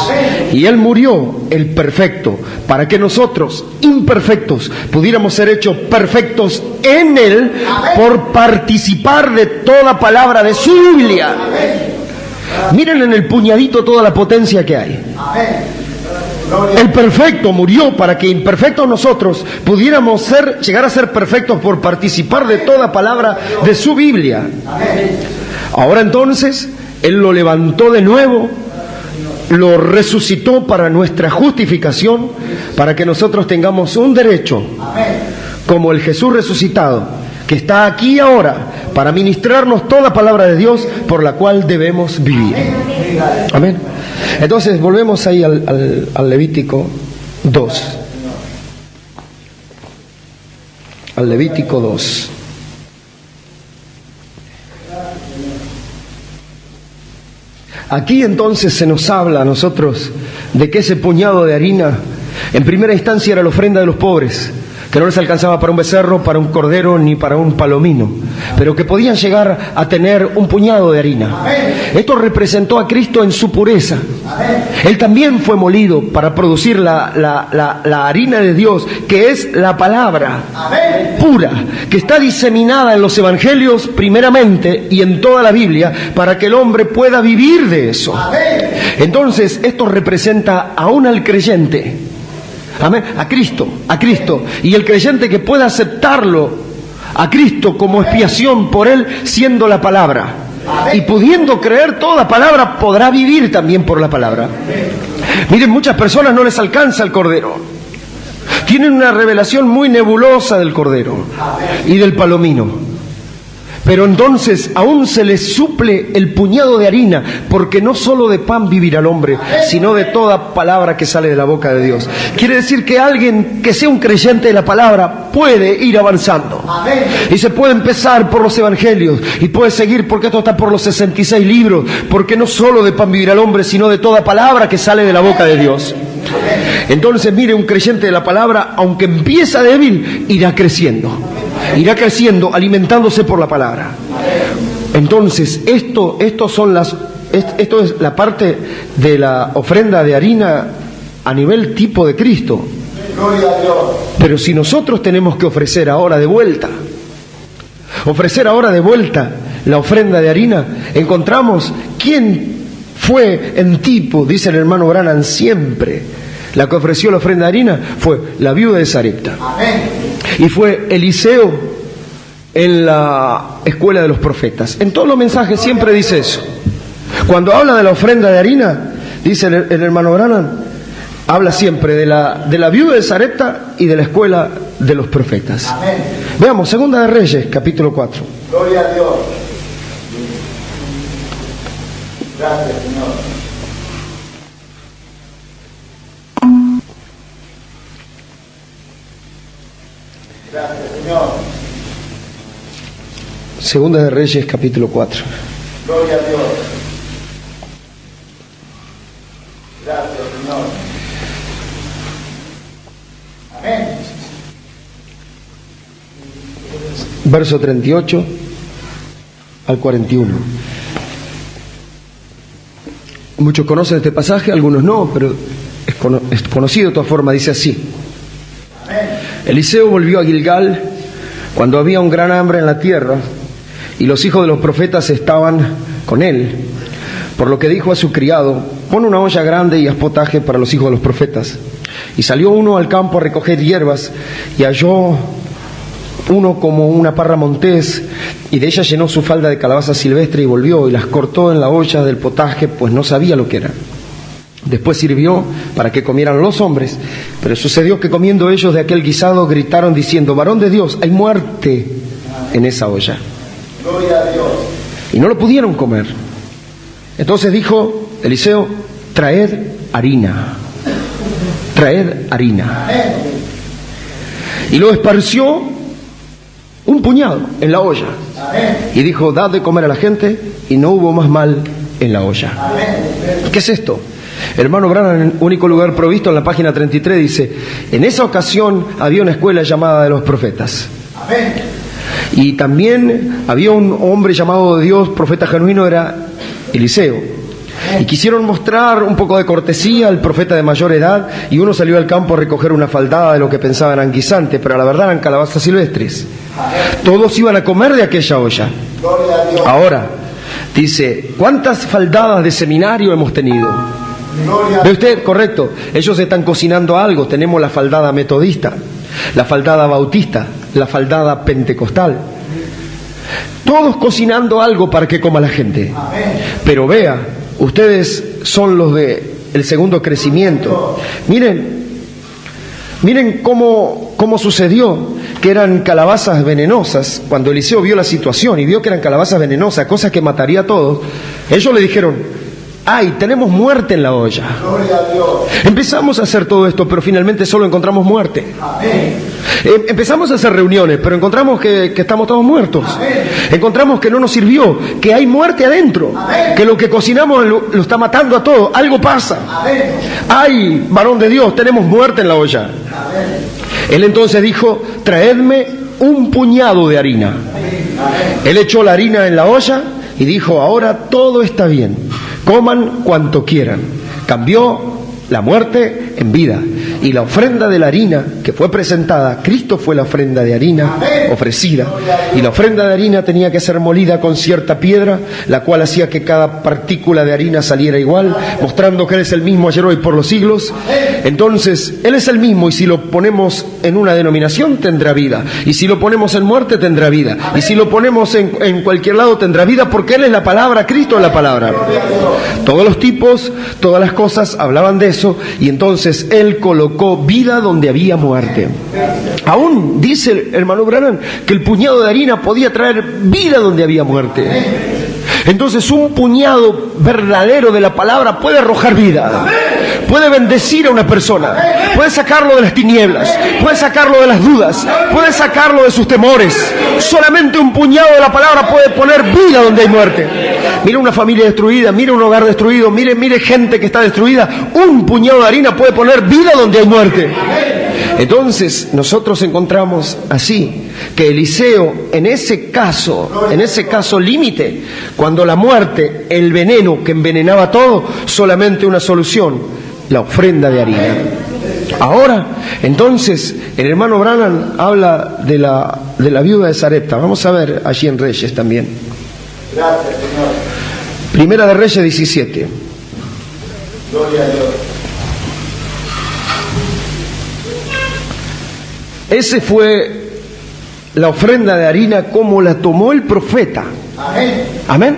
Y Él murió, el perfecto, para que nosotros, imperfectos, pudiéramos ser hechos perfectos en Él por participar de toda palabra de su Biblia. Miren en el puñadito toda la potencia que hay. El perfecto murió para que imperfectos nosotros pudiéramos llegar a ser perfectos por participar de toda palabra de su Biblia. Ahora entonces, Él lo levantó de nuevo, lo resucitó para nuestra justificación, para que nosotros tengamos un derecho, como el Jesús resucitado, que está aquí ahora, para ministrarnos toda palabra de Dios por la cual debemos vivir. Amén. Entonces volvemos ahí al Levítico 2. Al Levítico 2. Aquí entonces se nos habla a nosotros de que ese puñado de harina, en primera instancia era la ofrenda de los pobres, que no les alcanzaba para un becerro, para un cordero, ni para un palomino, pero que podían llegar a tener un puñado de harina. Esto representó a Cristo en su pureza. Él también fue molido para producir la harina de Dios, que es la palabra pura, que está diseminada en los evangelios primeramente y en toda la Biblia, para que el hombre pueda vivir de eso. Entonces, esto representa aún al creyente. Amén. A Cristo. Y el creyente que pueda aceptarlo a Cristo como expiación por Él, siendo la palabra. Y pudiendo creer toda palabra, podrá vivir también por la palabra. Miren, muchas personas no les alcanza el Cordero. Tienen una revelación muy nebulosa del Cordero y del palomino. Pero entonces aún se les suple el puñado de harina, porque no solo de pan vivirá el hombre, sino de toda palabra que sale de la boca de Dios. Quiere decir que alguien que sea un creyente de la palabra puede ir avanzando. Y se puede empezar por los evangelios y puede seguir, porque esto está por los 66 libros, porque no solo de pan vivirá el hombre, sino de toda palabra que sale de la boca de Dios. Entonces, mire, un creyente de la palabra, aunque empieza débil, irá creciendo, alimentándose por la palabra. Entonces, esto es la parte de la ofrenda de harina a nivel tipo de Cristo. Pero si nosotros tenemos que ofrecer ahora de vuelta la ofrenda de harina, encontramos quién fue en tipo, dice el hermano Branham, siempre la que ofreció la ofrenda de harina fue la viuda de Sarepta. Y fue Eliseo en la escuela de los profetas. En todos los mensajes siempre dice eso. Cuando habla de la ofrenda de harina, dice el hermano Branham, habla siempre de la viuda de Sarepta y de la escuela de los profetas. Amén. Veamos, Segunda de Reyes, capítulo 4. Gloria a Dios. Gracias, Señor. Gracias, Señor. Segunda de Reyes, capítulo 4. Gloria a Dios. Gracias, Señor. Amén. Verso 38 al 41. Muchos conocen este pasaje, algunos no, pero es conocido de todas formas. Dice así: Eliseo volvió a Gilgal cuando había un gran hambre en la tierra, y los hijos de los profetas estaban con él, por lo que dijo a su criado: pon una olla grande y haz potaje para los hijos de los profetas. Y salió uno al campo a recoger hierbas, y halló uno como una parra montés, y de ella llenó su falda de calabaza silvestre, y volvió y las cortó en la olla del potaje, pues no sabía lo que era. Después sirvió para que comieran los hombres, pero sucedió que comiendo ellos de aquel guisado gritaron diciendo: varón de Dios, hay muerte en esa olla. Gloria a Dios. Y no lo pudieron comer. Entonces dijo Eliseo: traed harina. traed harina. Y lo esparció un puñado en la olla. Y dijo, dad de comer a la gente, y no hubo más mal en la olla. ¿Qué es esto? Hermano Branham, en Único Lugar Provisto, en la página 33, dice, en esa ocasión había una escuela llamada de los profetas. Y también había un hombre llamado de Dios, profeta genuino, era Eliseo. Y quisieron mostrar un poco de cortesía al profeta de mayor edad, y uno salió al campo a recoger una faldada de lo que pensaban eran guisantes, pero a la verdad eran calabazas silvestres. Todos iban a comer de aquella olla. Ahora, dice, ¿cuántas faldadas de seminario hemos tenido? ¿Ve usted? Correcto. Ellos están cocinando algo. Tenemos la faldada metodista, la faldada bautista, la faldada pentecostal. Todos cocinando algo para que coma la gente. Pero vea, ustedes son los de el segundo crecimiento. Miren cómo sucedió, que eran calabazas venenosas. Cuando Eliseo vio la situación y vio que eran calabazas venenosas, cosas que mataría a todos, ellos le dijeron, ¡ay, tenemos muerte en la olla! Empezamos a hacer todo esto, pero finalmente solo encontramos muerte. Empezamos a hacer reuniones, pero encontramos que estamos todos muertos. Encontramos que no nos sirvió, que hay muerte adentro, que lo que cocinamos lo está matando a todos. Algo pasa. ¡Ay, varón de Dios, tenemos muerte en la olla! Él entonces dijo, traedme un puñado de harina. Él echó la harina en la olla y dijo, ahora todo está bien, coman cuanto quieran. Cambió la muerte en vida. Y la ofrenda de la harina que fue presentada, Cristo fue la ofrenda de harina ofrecida. Y la ofrenda de harina tenía que ser molida con cierta piedra, la cual hacía que cada partícula de harina saliera igual, mostrando que Él es el mismo ayer, hoy, por los siglos. Entonces, Él es el mismo, y si lo ponemos en una denominación, tendrá vida. Y si lo ponemos en muerte, tendrá vida. Y si lo ponemos en cualquier lado, tendrá vida, porque Él es la palabra, Cristo es la palabra. Todos los tipos, todas las cosas hablaban de eso, y entonces Él colocó vida donde había muerte. Aún dice el hermano Branham que el puñado de harina podía traer vida donde había muerte. Entonces un puñado verdadero de la palabra puede arrojar vida, puede bendecir a una persona, puede sacarlo de las tinieblas, puede sacarlo de las dudas, puede sacarlo de sus temores. Solamente un puñado de la palabra puede poner vida donde hay muerte. Mire una familia destruida, mire un hogar destruido, mire gente que está destruida. Un puñado de harina puede poner vida donde hay muerte. Entonces nosotros encontramos así que Eliseo, en ese caso límite, cuando la muerte, el veneno que envenenaba todo, solamente una solución, la ofrenda de harina. Ahora, entonces, el hermano Branham habla de la viuda de Sarepta. Vamos a ver allí en Reyes también. Gracias, Señor. Primera de Reyes 17. Gloria a Dios. Ese fue la ofrenda de harina como la tomó el profeta. Amén. Amén.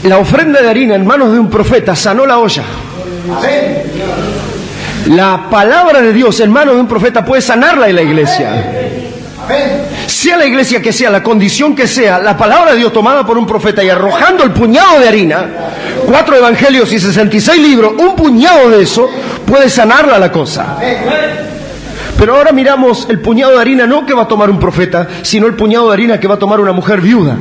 La ofrenda de harina en manos de un profeta sanó la olla. Amén. La palabra de Dios en manos de un profeta puede sanarla en la iglesia. Amén. Sea la iglesia que sea, la condición que sea, la palabra de Dios tomada por un profeta y arrojando el puñado de harina, 4 evangelios y 66 libros, un puñado de eso puede sanarla la cosa. Pero ahora miramos el puñado de harina no que va a tomar un profeta, sino el puñado de harina que va a tomar una mujer viuda.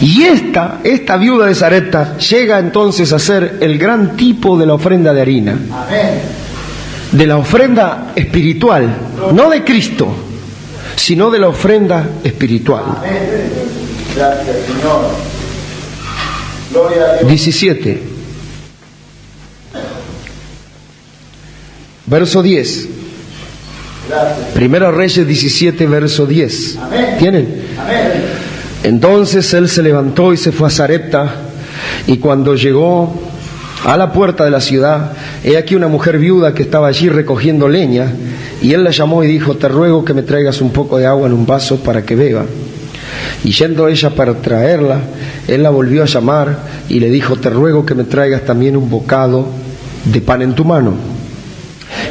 Y esta viuda de Sarepta llega entonces a ser el gran tipo de la ofrenda de harina. De la ofrenda espiritual, no de Cristo, sino de la ofrenda espiritual. Gracias, Señor. Gloria a Dios. 17. Verso 10. Gracias. Primera Reyes 17, verso 10. Amén. ¿Tienen? Amén. Entonces él se levantó y se fue a Sarepta, y cuando llegó a la puerta de la ciudad, he aquí una mujer viuda que estaba allí recogiendo leña, y él la llamó y dijo, te ruego que me traigas un poco de agua en un vaso para que beba. Y yendo ella para traerla, él la volvió a llamar y le dijo, te ruego que me traigas también un bocado de pan en tu mano.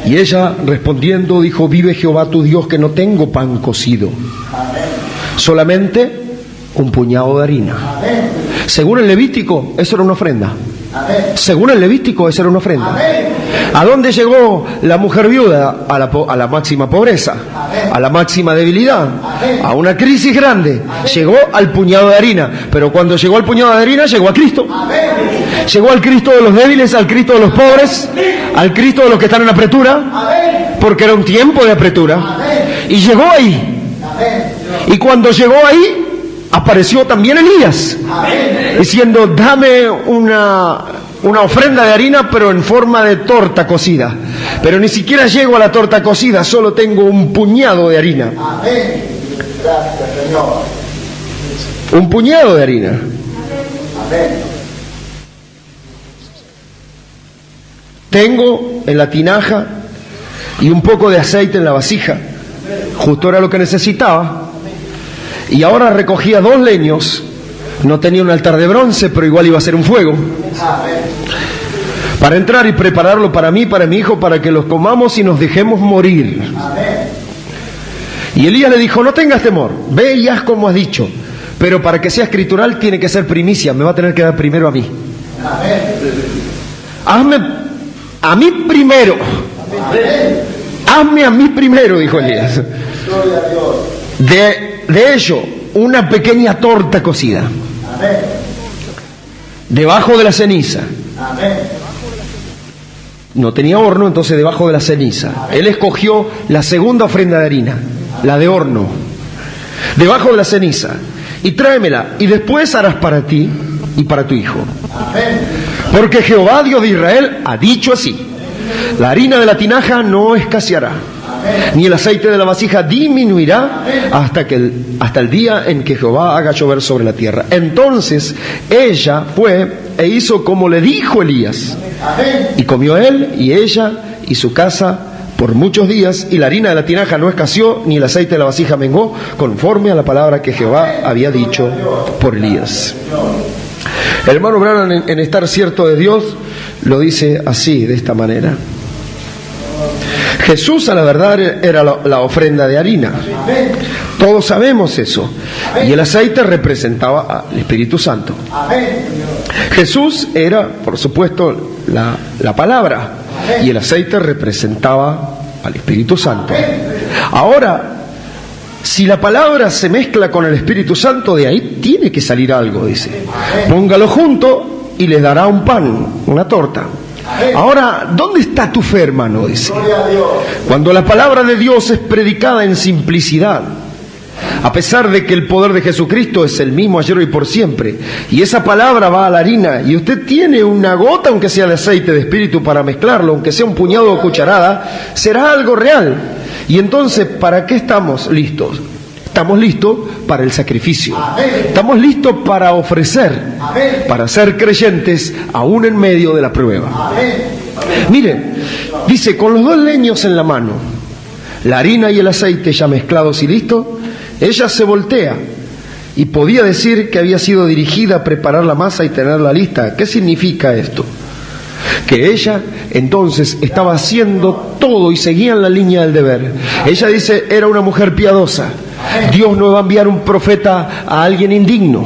Y ella respondiendo dijo, vive Jehová tu Dios que no tengo pan cocido, solamente un puñado de harina. Según el Levítico, eso era una ofrenda. Según el Levítico, esa era una ofrenda. ¿A dónde llegó la mujer viuda? A la máxima pobreza, a la máxima debilidad, a una crisis grande. Llegó al puñado de harina, pero cuando llegó al puñado de harina, llegó a Cristo. Llegó al Cristo de los débiles, al Cristo de los pobres, al Cristo de los que están en apretura, porque era un tiempo de apretura. Y llegó ahí. Y cuando llegó ahí, apareció también Elías, diciendo: dame una ofrenda de harina, pero en forma de torta cocida. Pero ni siquiera llego a la torta cocida, solo tengo un puñado de harina. Gracias, Señor. Un puñado de harina. Tengo en la tinaja y un poco de aceite en la vasija. Justo era lo que necesitaba. Y ahora recogía 2 leños. No tenía un altar de bronce, pero igual iba a ser un fuego. Para entrar y prepararlo para mí, para mi hijo, para que los comamos y nos dejemos morir. Y Elías le dijo: no tengas temor, ve y haz como has dicho. Pero para que sea escritural tiene que ser primicia, me va a tener que dar primero a mí. Hazme a mí primero. Hazme a mí primero, dijo Elías. De ello, una pequeña torta cocida. Debajo de la ceniza. No tenía horno, entonces debajo de la ceniza. Él escogió la segunda ofrenda de harina, la de horno. Debajo de la ceniza. Y tráemela, y después harás para ti y para tu hijo. Porque Jehová, Dios de Israel, ha dicho así: la harina de la tinaja no escaseará, ni el aceite de la vasija disminuirá hasta el día en que Jehová haga llover sobre la tierra. Entonces ella fue e hizo como le dijo Elías, y comió él y ella y su casa por muchos días, y la harina de la tinaja no escaseó, ni el aceite de la vasija menguó, conforme a la palabra que Jehová había dicho por Elías. El hermano Branham, en Estar Cierto de Dios, lo dice así, de esta manera: Jesús, a la verdad, era la ofrenda de harina. Todos sabemos eso. Y el aceite representaba al Espíritu Santo. Jesús era, por supuesto, la palabra. Y el aceite representaba al Espíritu Santo. Ahora, si la palabra se mezcla con el Espíritu Santo, de ahí tiene que salir algo, dice. Póngalo junto y les dará un pan, una torta. Ahora, ¿dónde está tu fe, hermano? Dice. Cuando la palabra de Dios es predicada en simplicidad, a pesar de que el poder de Jesucristo es el mismo ayer y por siempre, y esa palabra va a la harina, y usted tiene una gota, aunque sea de aceite de espíritu, para mezclarlo, aunque sea un puñado o cucharada, será algo real. Y entonces, ¿para qué estamos listos? Estamos listos para el sacrificio. Estamos listos para ofrecer, para ser creyentes aún en medio de la prueba. Mire, dice: con los 2 leños en la mano, la harina y el aceite ya mezclados y listos, ella se voltea y podía decir que había sido dirigida a preparar la masa y tenerla lista. ¿Qué significa esto? Que ella entonces estaba haciendo todo y seguía en la línea del deber. Ella dice: era una mujer piadosa. Dios no va a enviar un profeta a alguien indigno.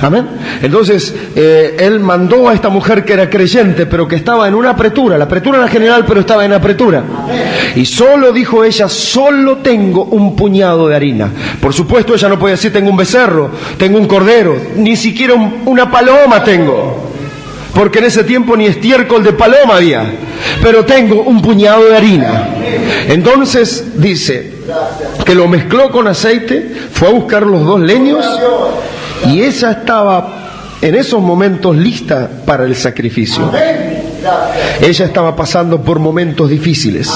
Amén. Entonces él mandó a esta mujer que era creyente, pero que estaba en una apretura. La apretura era general, pero estaba en apretura. Y solo dijo ella: solo tengo un puñado de harina. Por supuesto, ella no podía decir: tengo un becerro, tengo un cordero, ni siquiera una paloma tengo, porque en ese tiempo ni estiércol de paloma había. Pero tengo un puñado de harina. Entonces dice que lo mezcló con aceite, fue a buscar los 2 leños, y ella estaba en esos momentos lista para el sacrificio. Ella estaba pasando por momentos difíciles.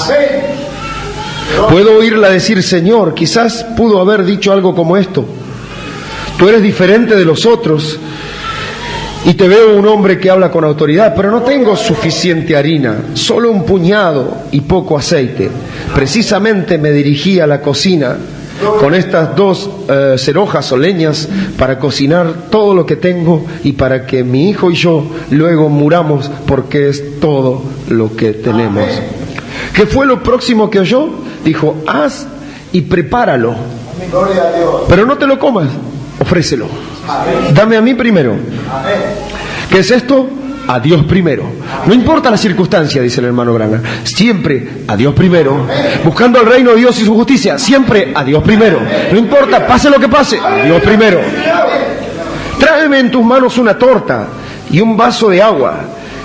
Puedo oírla decir: Señor, quizás pudo haber dicho algo como esto: tú eres diferente de los otros, y te veo un hombre que habla con autoridad, pero no tengo suficiente harina, solo un puñado y poco aceite. Precisamente me dirigí a la cocina con estas 2 cerojas o leñas para cocinar todo lo que tengo y para que mi hijo y yo luego muramos, porque es todo lo que tenemos. ¿Qué fue lo próximo que oyó? Dijo: haz y prepáralo, pero no te lo comas, ofrécelo. Dame a mí primero. ¿Qué es esto? a Dios primero. No importa la circunstancia, dice el hermano Branham, siempre a Dios primero, buscando el reino de Dios y su justicia, siempre a Dios primero. No importa, pase lo que pase, a Dios primero. Tráeme en tus manos una torta y un vaso de agua.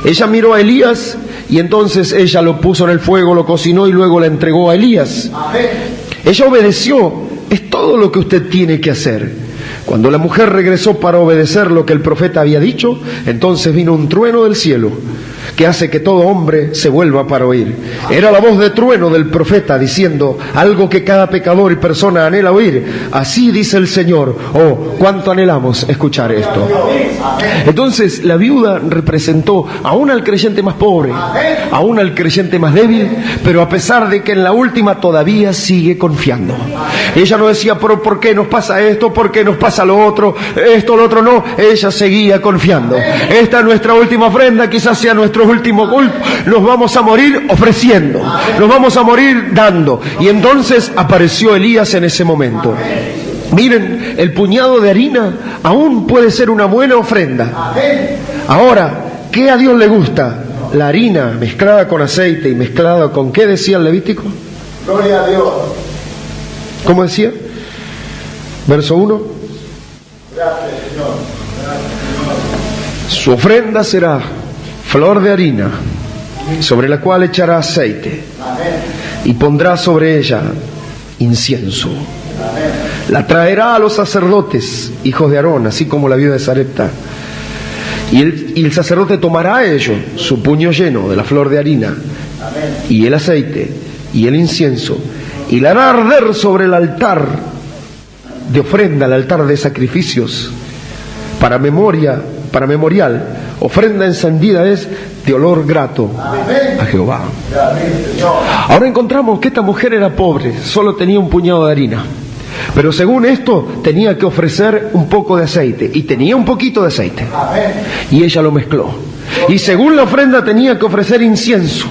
Ella miró a Elías y entonces ella lo puso en el fuego, lo cocinó y luego la entregó a Elías. Ella obedeció. Es todo lo que usted tiene que hacer. Cuando la mujer regresó para obedecer lo que el profeta había dicho, entonces vino un trueno del cielo que hace que todo hombre se vuelva para oír. Era la voz de trueno del profeta diciendo algo que cada pecador y persona anhela oír. Así dice el Señor. Oh, cuánto anhelamos escuchar esto. Entonces la viuda representó aún al creyente más pobre, aún al creyente más débil, pero a pesar de que en la última todavía sigue confiando. Ella no decía, pero ¿por qué nos pasa esto? ¿Por qué nos pasa lo otro? Esto, lo otro no. Ella seguía confiando. Esta es nuestra última ofrenda, quizás sea nuestro último culto. Nos vamos a morir ofreciendo. Nos vamos a morir dando. Y entonces apareció Elías en ese momento. Miren, el puñado de harina aún puede ser una buena ofrenda. Ahora, ¿qué a Dios le gusta? La harina mezclada con aceite y mezclada con ¿qué decía el Levítico? Gloria a Dios. ¿Cómo decía? Verso 1. Gracias, Señor. Su ofrenda será flor de harina, sobre la cual echará aceite, y pondrá sobre ella incienso. La traerá a los sacerdotes, hijos de Aarón, así como la viuda de Sarepta. Y el sacerdote tomará a ello su puño lleno de la flor de harina, y el aceite, y el incienso, y la hará arder sobre el altar de ofrenda, el altar de sacrificios, para memorial. Ofrenda encendida es de olor grato a Jehová. Ahora encontramos que esta mujer era pobre, solo tenía un puñado de harina. Pero según esto tenía que ofrecer un poco de aceite, y tenía un poquito de aceite, y ella lo mezcló. Y según la ofrenda tenía que ofrecer incienso.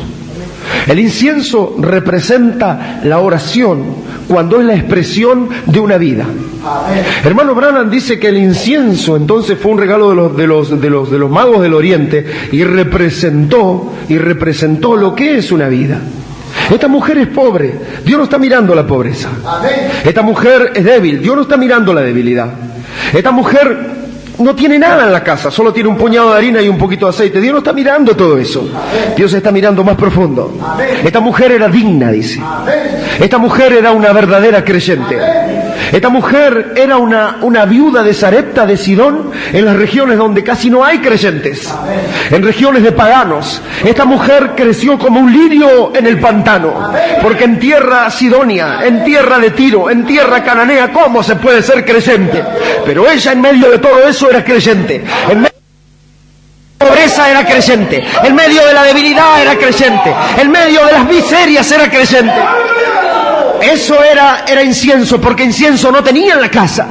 El incienso representa la oración cuando es la expresión de una vida. Hermano Branham dice que el incienso entonces fue un regalo de los magos del Oriente y representó lo que es una vida. Esta mujer es pobre, Dios no está mirando la pobreza. Esta mujer es débil, Dios no está mirando la debilidad. Esta mujer no tiene nada en la casa, solo tiene un puñado de harina y un poquito de aceite. Dios no está mirando todo eso. Dios está mirando más profundo. Esta mujer era digna, dice. Esta mujer era una verdadera creyente. Esta mujer era una viuda de Sarepta de Sidón, en las regiones donde casi no hay creyentes, en regiones de paganos. Esta mujer creció como un lirio en el pantano, porque en tierra sidonia, en tierra de Tiro, en tierra cananea, ¿cómo se puede ser creyente? Pero ella en medio de todo eso era creyente. En medio de la pobreza era creyente, en medio de la debilidad era creyente, en medio de las miserias era creyente. Eso era incienso, porque incienso no tenía en la casa.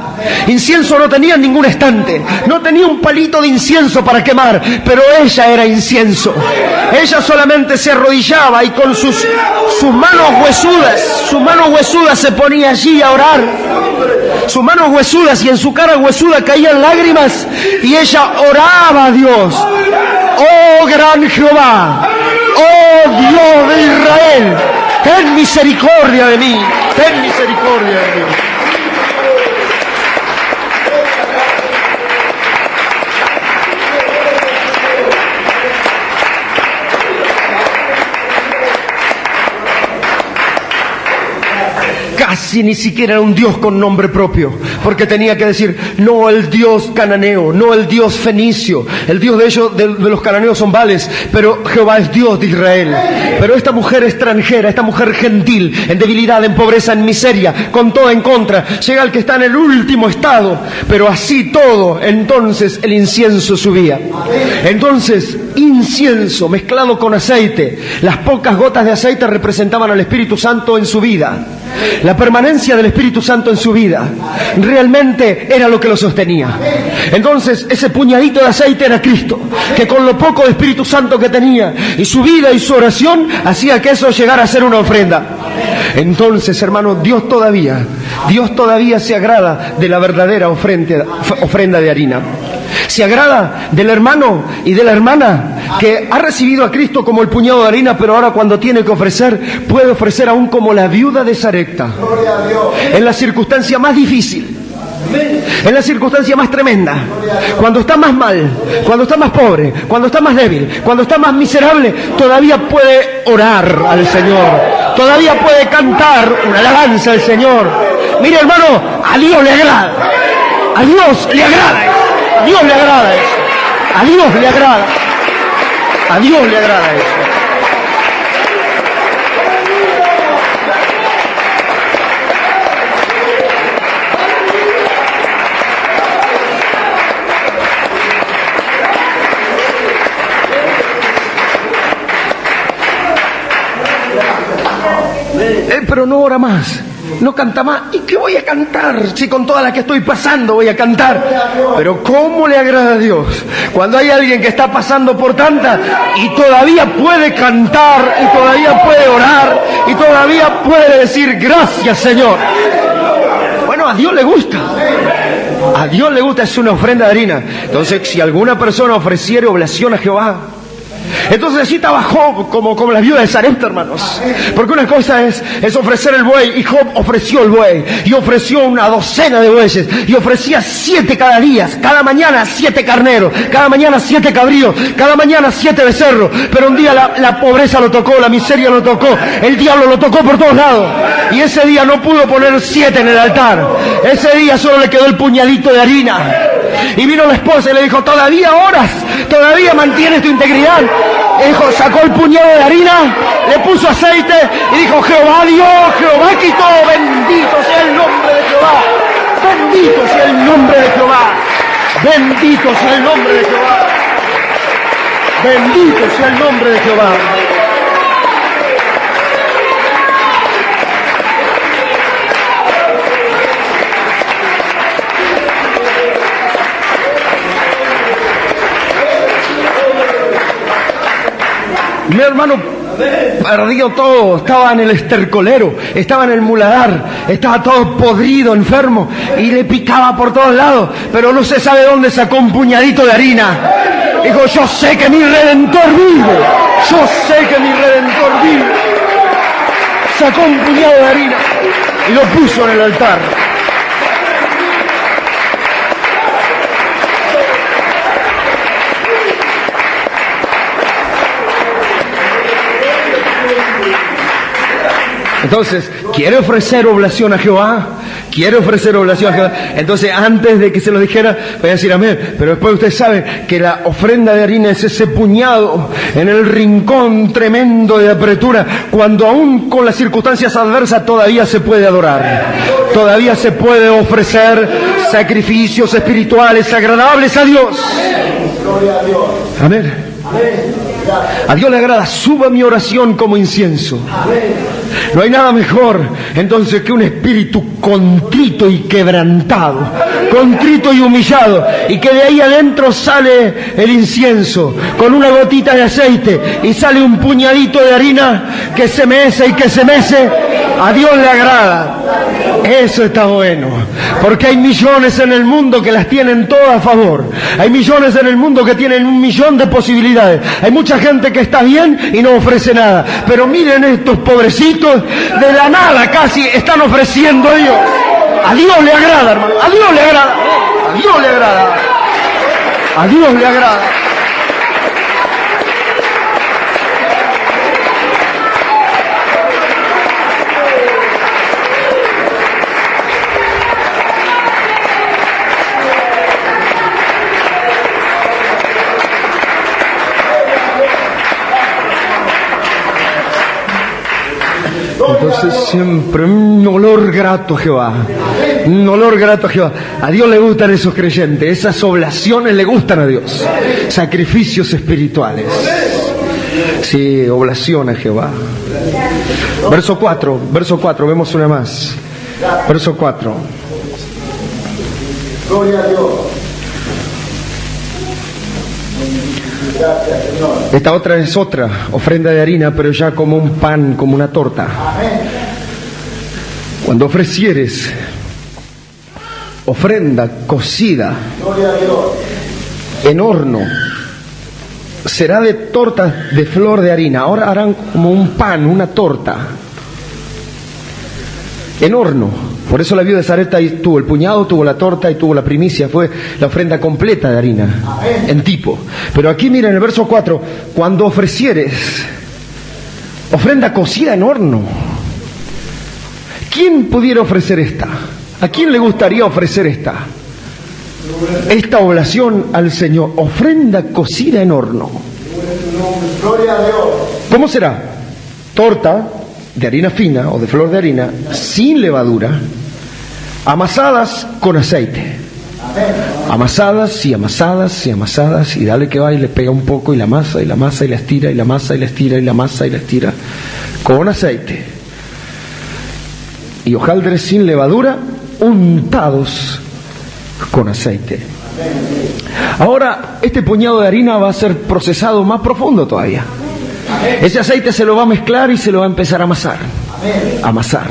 Incienso no tenía en ningún estante. No tenía un palito de incienso para quemar, pero ella era incienso. Ella solamente se arrodillaba y con sus manos huesudas se ponía allí a orar. Sus manos huesudas, y en su cara huesuda caían lágrimas, y ella oraba a Dios. Oh gran Jehová, oh Dios de Israel, ten misericordia de mí, ten misericordia de mí. Casi ni siquiera era un Dios con nombre propio, porque tenía que decir, no el Dios cananeo, no el Dios fenicio, el Dios de ellos, de los cananeos son Baales, pero Jehová es Dios de Israel. Pero esta mujer extranjera, esta mujer gentil, en debilidad, en pobreza, en miseria, con todo en contra, llega al que está en el último estado, pero así todo, entonces el incienso subía. Entonces, incienso mezclado con aceite, las pocas gotas de aceite representaban al Espíritu Santo en su vida. La permanencia del Espíritu Santo en su vida realmente era lo que lo sostenía. Entonces ese puñadito de aceite era Cristo, que con lo poco de Espíritu Santo que tenía y su vida y su oración hacía que eso llegara a ser una ofrenda. Entonces, hermano, Dios todavía se agrada de la verdadera ofrenda de harina. Se agrada del hermano y de la hermana que ha recibido a Cristo como el puñado de harina, pero ahora cuando tiene que ofrecer, puede ofrecer aún como la viuda de Sarepta, en la circunstancia más difícil, en la circunstancia más tremenda, cuando está más mal, cuando está más pobre, cuando está más débil, cuando está más miserable, todavía puede orar al Señor, todavía puede cantar una alabanza al Señor. Mire, hermano, a Dios le agrada, a Dios le agrada eso, a Dios le agrada eso, a Dios le agrada, a Dios le agrada eso. Pero no ora más, no canta más. ¿Y qué voy a cantar? Si con todas las que estoy pasando voy a cantar. Pero ¿cómo le agrada a Dios cuando hay alguien que está pasando por tanta y todavía puede cantar, y todavía puede orar, y todavía puede decir gracias, Señor? Bueno, a Dios le gusta. A Dios le gusta, es una ofrenda de harina. Entonces, si alguna persona ofreciere oblación a Jehová, entonces así estaba Job como la viuda de Sarepta, hermanos. Porque una cosa es ofrecer el buey, y Job ofreció el buey, y ofreció una docena de bueyes, y ofrecía 7 cada día, cada mañana 7 carneros, cada mañana 7 cabríos, cada mañana 7 becerros. Pero un día la pobreza lo tocó, la miseria lo tocó, el diablo lo tocó por todos lados, y ese día no pudo poner 7 en el altar. Ese día solo le quedó el puñadito de harina. Y vino la esposa y le dijo: ¿todavía oras? ¿Todavía mantienes tu integridad? Y dijo, sacó el puñado de harina, le puso aceite y dijo: Jehová dio, Jehová quitó, bendito sea el nombre de Jehová, bendito sea el nombre de Jehová, bendito sea el nombre de Jehová, bendito sea el nombre de Jehová. Mi hermano perdió todo, estaba en el estercolero, estaba en el muladar, estaba todo podrido, enfermo, y le picaba por todos lados, pero no se sabe dónde sacó un puñadito de harina. Dijo: yo sé que mi Redentor vive, yo sé que mi Redentor vive. Sacó un puñado de harina y lo puso en el altar. Entonces, ¿quiere ofrecer oblación a Jehová? ¿Quiere ofrecer oblación a Jehová? Entonces, antes de que se lo dijera, voy a decir amén. Pero después usted sabe que la ofrenda de harina es ese puñado en el rincón tremendo de apretura, cuando aún con las circunstancias adversas todavía se puede adorar. Todavía se puede ofrecer sacrificios espirituales agradables a Dios. Amén. A Dios le agrada, suba mi oración como incienso. No hay nada mejor entonces que un espíritu contrito y quebrantado, contrito y humillado, y que de ahí adentro sale el incienso con una gotita de aceite y sale un puñadito de harina que se mece y que se mece. A Dios le agrada. Eso está bueno, porque hay millones en el mundo que las tienen todas a favor. Hay millones en el mundo que tienen 1.000.000 de posibilidades. Hay mucha gente que está bien y no ofrece nada. Pero miren estos pobrecitos, de la nada casi están ofreciendo a Dios. A Dios le agrada, hermano. A Dios le agrada. A Dios le agrada. A Dios le agrada. Entonces siempre un olor grato a Jehová, un olor grato a Jehová. A Dios le gustan esos creyentes, esas oblaciones le gustan a Dios, sacrificios espirituales. Sí, oblación a Jehová. Verso 4, vemos una más. Verso 4. Gloria a Dios. Esta otra es otra ofrenda de harina, pero ya como un pan, como una torta. Cuando ofrecieres ofrenda cocida en horno, será de tortas de flor de harina. Ahora harán como un pan, una torta, en horno. Por eso la viuda de Sarepta tuvo el puñado, tuvo la torta y tuvo la primicia. Fue la ofrenda completa de harina, en tipo. Pero aquí miren el verso 4. Cuando ofrecieres ofrenda cocida en horno. ¿Quién pudiera ofrecer esta? ¿A quién le gustaría ofrecer esta oblación al Señor? Ofrenda cocida en horno. Gloria a Dios. ¿Cómo será? Torta de harina fina o de flor de harina, sin levadura, amasadas con aceite. Amasadas y amasadas y amasadas, y dale que va y le pega un poco y la masa y la masa y la estira y la masa y la estira y la masa y la estira con aceite. Y hojaldres sin levadura, untados con aceite. Ahora este puñado de harina va a ser procesado más profundo todavía. Ese aceite se lo va a mezclar y se lo va a empezar a amasar. Amasar,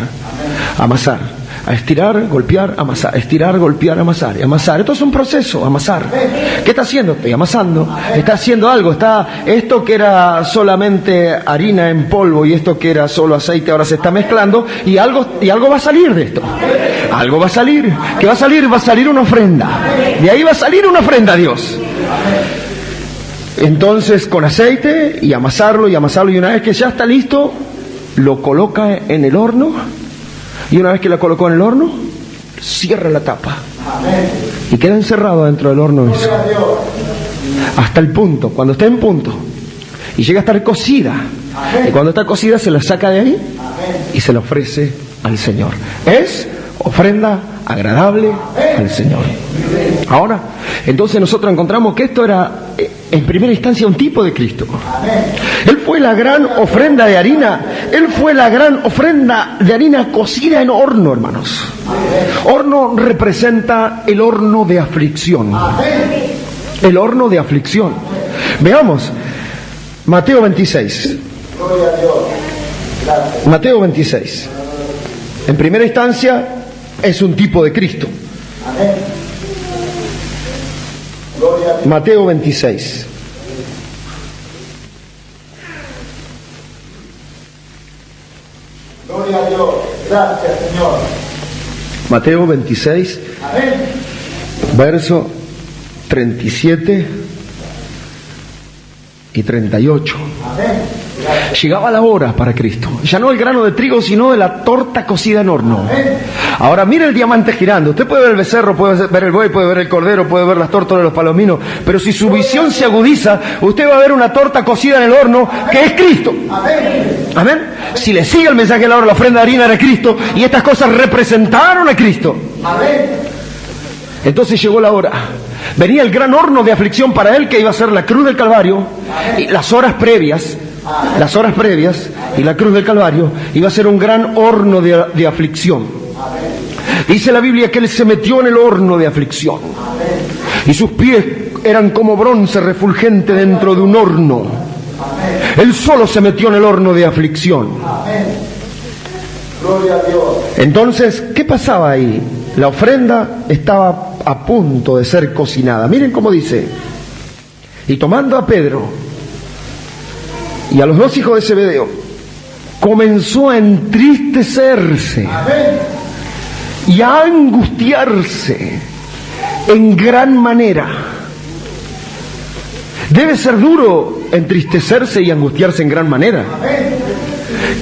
amasar, a estirar, golpear, amasar, estirar, golpear, amasar, y amasar. Esto es un proceso, amasar. ¿Qué está haciendo? Estoy amasando. Está haciendo algo. Esto que era solamente harina en polvo y esto que era solo aceite ahora se está mezclando y algo va a salir de esto. Algo va a salir. ¿Qué va a salir? Va a salir una ofrenda. De ahí va a salir una ofrenda a Dios. Entonces con aceite y amasarlo y una vez que ya está listo, lo coloca en el horno y una vez que lo colocó en el horno, cierra la tapa y queda encerrado dentro del horno eso. Hasta el punto, cuando está en punto y llega a estar cocida, y cuando está cocida se la saca de ahí y se la ofrece al Señor. Es ofrenda agradable al Señor. Ahora, entonces nosotros encontramos que esto era en primera instancia un tipo de Cristo. Él fue la gran ofrenda de harina. Él fue la gran ofrenda de harina cocida en horno, hermanos. Horno representa el horno de aflicción. El horno de aflicción. Veamos, Mateo 26. Mateo 26. En primera instancia es un tipo de Cristo. Mateo 26. Gloria a Dios. Gracias, Señor. Mateo 26, verso 37 y 38. Llegaba la hora para Cristo. Ya no el grano de trigo, sino de la torta cocida en horno. Ahora mire el diamante girando. Usted puede ver el becerro, puede ver el buey, puede ver el cordero, puede ver las tórtolas de los palominos. Pero si su visión se agudiza, usted va a ver una torta cocida en el horno que es Cristo. Amén. Si le sigue el mensaje de la hora, la ofrenda de harina era Cristo y estas cosas representaron a Cristo. Entonces llegó la hora. Venía el gran horno de aflicción para él, que iba a ser la cruz del Calvario, y las horas previas y la cruz del Calvario iba a ser un gran horno de aflicción. Dice la Biblia que él se metió en el horno de aflicción y sus pies eran como bronce refulgente dentro de un horno. Él solo se metió en el horno de aflicción. Entonces, ¿qué pasaba ahí? La ofrenda estaba a punto de ser cocinada. Miren cómo dice: y tomando a Pedro y a los dos hijos de Zebedeo, comenzó a entristecerse y a angustiarse en gran manera. Debe ser duro entristecerse y angustiarse en gran manera.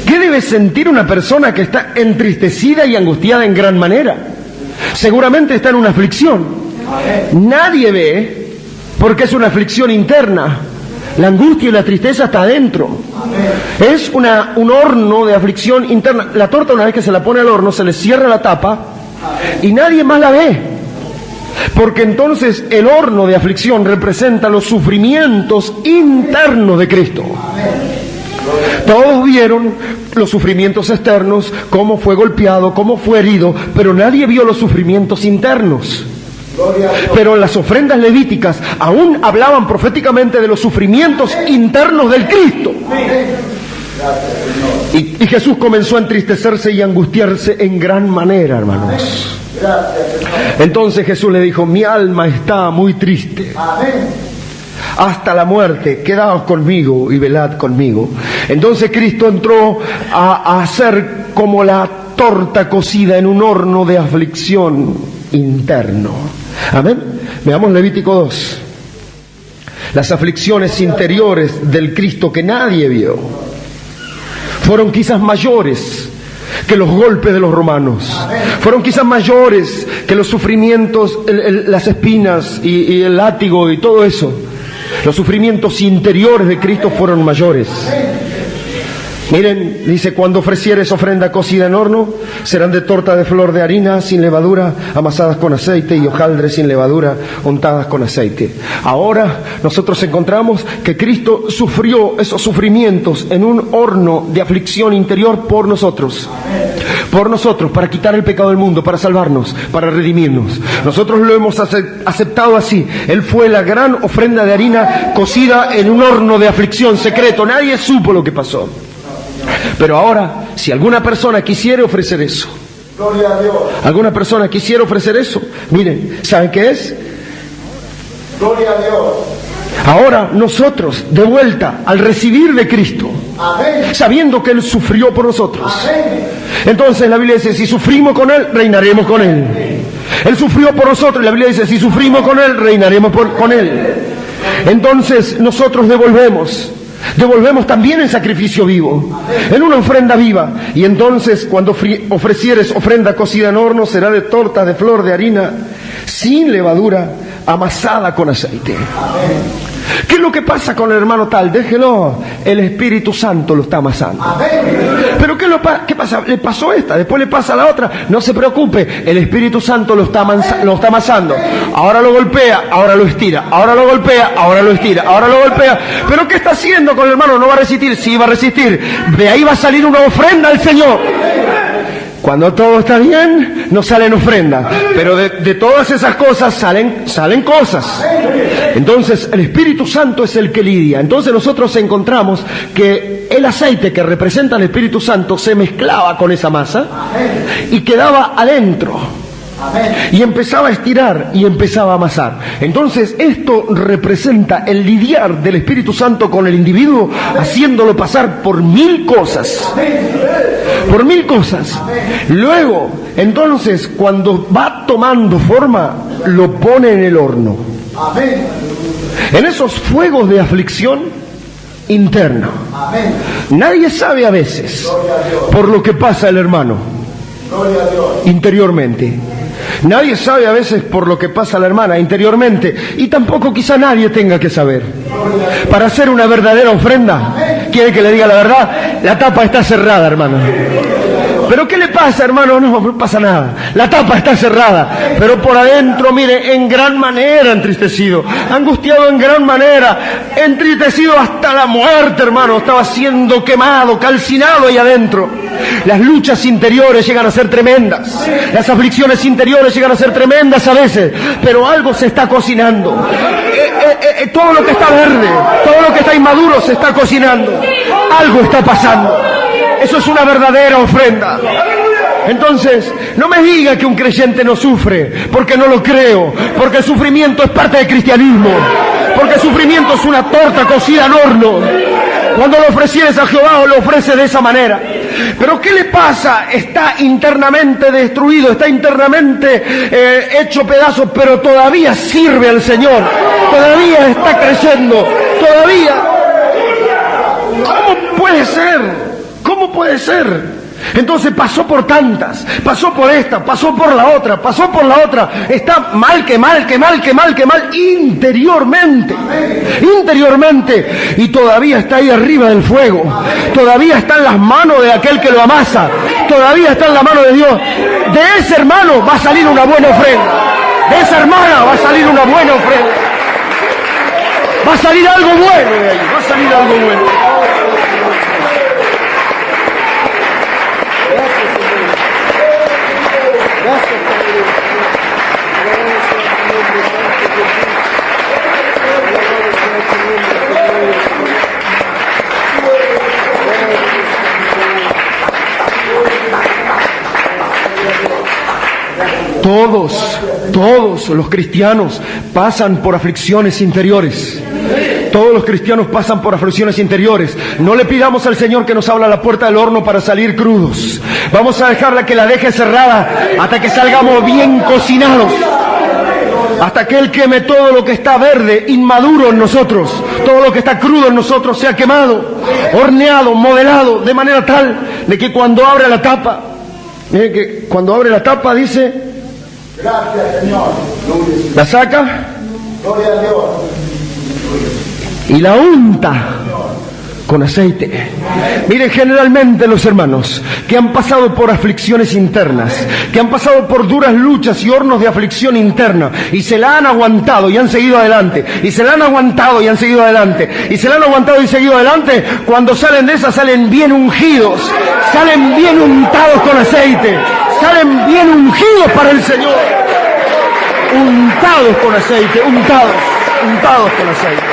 ¿Qué debe sentir una persona que está entristecida y angustiada en gran manera? Seguramente está en una aflicción. Nadie ve, porque es una aflicción interna. La angustia y la tristeza está adentro. Es un horno de aflicción interna. La torta, una vez que se la pone al horno, se le cierra la tapa y nadie más la ve. Porque entonces el horno de aflicción representa los sufrimientos internos de Cristo. Todos vieron los sufrimientos externos, cómo fue golpeado, cómo fue herido, pero nadie vio los sufrimientos internos. Pero las ofrendas levíticas aún hablaban proféticamente de los sufrimientos internos del Cristo. Y Jesús comenzó a entristecerse y angustiarse en gran manera, hermanos. Entonces Jesús le dijo: mi alma está muy triste hasta la muerte, quedaos conmigo y velad conmigo. Entonces Cristo entró a ser como la torta cocida en un horno de aflicción interno. Amén. Veamos Levítico 2. Las aflicciones interiores del Cristo que nadie vio fueron quizás mayores que los golpes de los romanos. Fueron quizás mayores que los sufrimientos, las espinas y el látigo y todo eso. Los sufrimientos interiores de Cristo fueron mayores. Miren, dice, cuando ofrecieres ofrenda cocida en horno, serán de torta de flor de harina sin levadura, amasadas con aceite, y hojaldres sin levadura, untadas con aceite. Ahora nosotros encontramos que Cristo sufrió esos sufrimientos en un horno de aflicción interior por nosotros. Por nosotros, para quitar el pecado del mundo, para salvarnos, para redimirnos. Nosotros lo hemos aceptado así. Él fue la gran ofrenda de harina cocida en un horno de aflicción secreto. Nadie supo lo que pasó. Pero ahora, si alguna persona quisiera ofrecer eso, Gloria a Dios. alguna persona quisiera ofrecer eso, miren, ¿saben qué es? Gloria a Dios. Ahora nosotros, de vuelta, al recibir de Cristo, Amén. sabiendo que Él sufrió por nosotros, Amén. entonces la Biblia dice, si sufrimos con Él, reinaremos con Él. Él sufrió por nosotros, y la Biblia dice, si sufrimos con Él, reinaremos con Él. Entonces nosotros devolvemos también el sacrificio vivo, en una ofrenda viva. Y entonces cuando ofrecieres ofrenda cocida en horno, será de torta de flor de harina sin levadura, amasada con aceite. ¿Qué es lo que pasa con el hermano tal? Déjelo, el Espíritu Santo lo está amasando. Pero ¿qué pasa? Le pasó esta, después le pasa la otra. No se preocupe, el Espíritu Santo lo está amasando. Ahora lo golpea, ahora lo estira. Ahora lo golpea, ahora lo estira. Ahora lo golpea. ¿Pero qué está haciendo con el hermano? ¿No va a resistir? Sí, va a resistir. De ahí va a salir una ofrenda al Señor. Cuando todo está bien, no salen ofrendas, pero de todas esas cosas salen cosas. Entonces el Espíritu Santo es el que lidia. Entonces nosotros encontramos que el aceite que representa al Espíritu Santo se mezclaba con esa masa y quedaba adentro. Y empezaba a estirar y empezaba a amasar. Entonces esto representa el lidiar del Espíritu Santo con el individuo, haciéndolo pasar por 1000 cosas. Por 1000 cosas. Luego, entonces, cuando va tomando forma, lo pone en el horno. En esos fuegos de aflicción interna. Nadie sabe a veces por lo que pasa el hermano interiormente. Nadie sabe a veces por lo que pasa la hermana interiormente, y tampoco quizá nadie tenga que saber. Para hacer una verdadera ofrenda, ¿quiere que le diga la verdad? La tapa está cerrada, hermano. ¿Pero qué le pasa, hermano? No pasa nada. La tapa está cerrada, pero por adentro, mire, en gran manera entristecido, angustiado en gran manera, entristecido hasta la muerte, hermano. Estaba siendo quemado, calcinado ahí adentro. Las luchas interiores llegan a ser tremendas. Las aflicciones interiores llegan a ser tremendas a veces, pero algo se está cocinando. Todo lo que está verde, todo lo que está inmaduro se está cocinando. Algo está pasando. Eso es una verdadera ofrenda. Entonces, no me diga que un creyente no sufre, porque no lo creo, porque el sufrimiento es parte del cristianismo, porque el sufrimiento es una torta cocida en horno. Cuando lo ofrecieres a Jehová, lo ofrece de esa manera. Pero ¿qué le pasa? Está internamente destruido, está internamente hecho pedazos, pero todavía sirve al Señor, todavía está creciendo, todavía. ¿Cómo puede ser? ¿Cómo puede ser? Entonces pasó por tantas, pasó por esta, pasó por la otra, pasó por la otra. Está mal, interiormente, y todavía está ahí arriba del fuego, todavía está en las manos de aquel que lo amasa, todavía está en la mano de Dios. De ese hermano va a salir una buena ofrenda, de esa hermana va a salir una buena ofrenda, va a salir algo bueno de ahí, va a salir algo bueno. Todos los cristianos pasan por aflicciones interiores. Todos los cristianos pasan por aflicciones interiores. No le pidamos al Señor que nos abra la puerta del horno para salir crudos. Vamos a dejarla que la deje cerrada hasta que salgamos bien cocinados. Hasta que Él queme todo lo que está verde, inmaduro en nosotros. Todo lo que está crudo en nosotros sea quemado, horneado, modelado, de manera tal de que cuando abre la tapa, miren que cuando abre la tapa dice, Gracias, Señor. la saca Gloria a Dios. y la unta con aceite. Miren, generalmente los hermanos que han pasado por aflicciones internas, que han pasado por duras luchas y hornos de aflicción interna, y se la han aguantado y han seguido adelante, y se la han aguantado y han seguido adelante, y se la han aguantado y seguido adelante, cuando salen de esas salen bien ungidos, salen bien untados con aceite, salen bien ungidos para el Señor, untados con aceite, untados con aceite.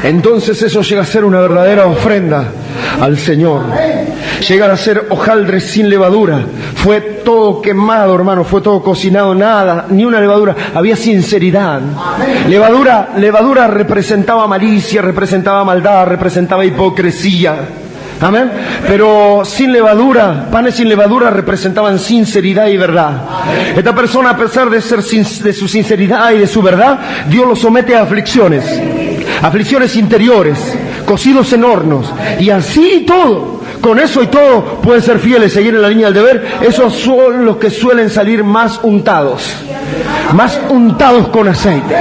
Entonces eso llega a ser una verdadera ofrenda al Señor. Llegan a ser hojaldres sin levadura. Fue todo quemado, hermano, fue todo cocinado, nada, ni una levadura. Había sinceridad. Levadura representaba malicia, representaba maldad, representaba hipocresía. Amén. Pero sin levadura, panes sin levadura representaban sinceridad y verdad. Esta persona, a pesar de ser de su sinceridad y de su verdad, Dios lo somete a aflicciones interiores, cocidos en hornos, y así y todo. Con eso y todo pueden ser fieles, seguir en la línea del deber. Esos son los que suelen salir más untados con aceite,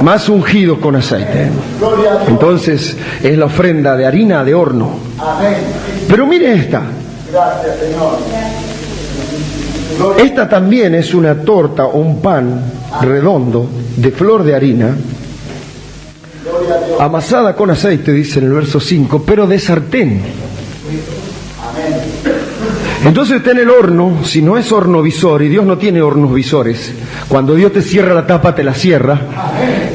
más ungidos con aceite. Entonces es la ofrenda de harina de horno. Pero mire esta. Gracias, Señor. Esta también es una torta o un pan redondo de flor de harina, amasada con aceite, dice en el verso 5, pero de sartén. Entonces usted en el horno, si no es horno visor, y Dios no tiene hornos visores, cuando Dios te cierra la tapa, te la cierra,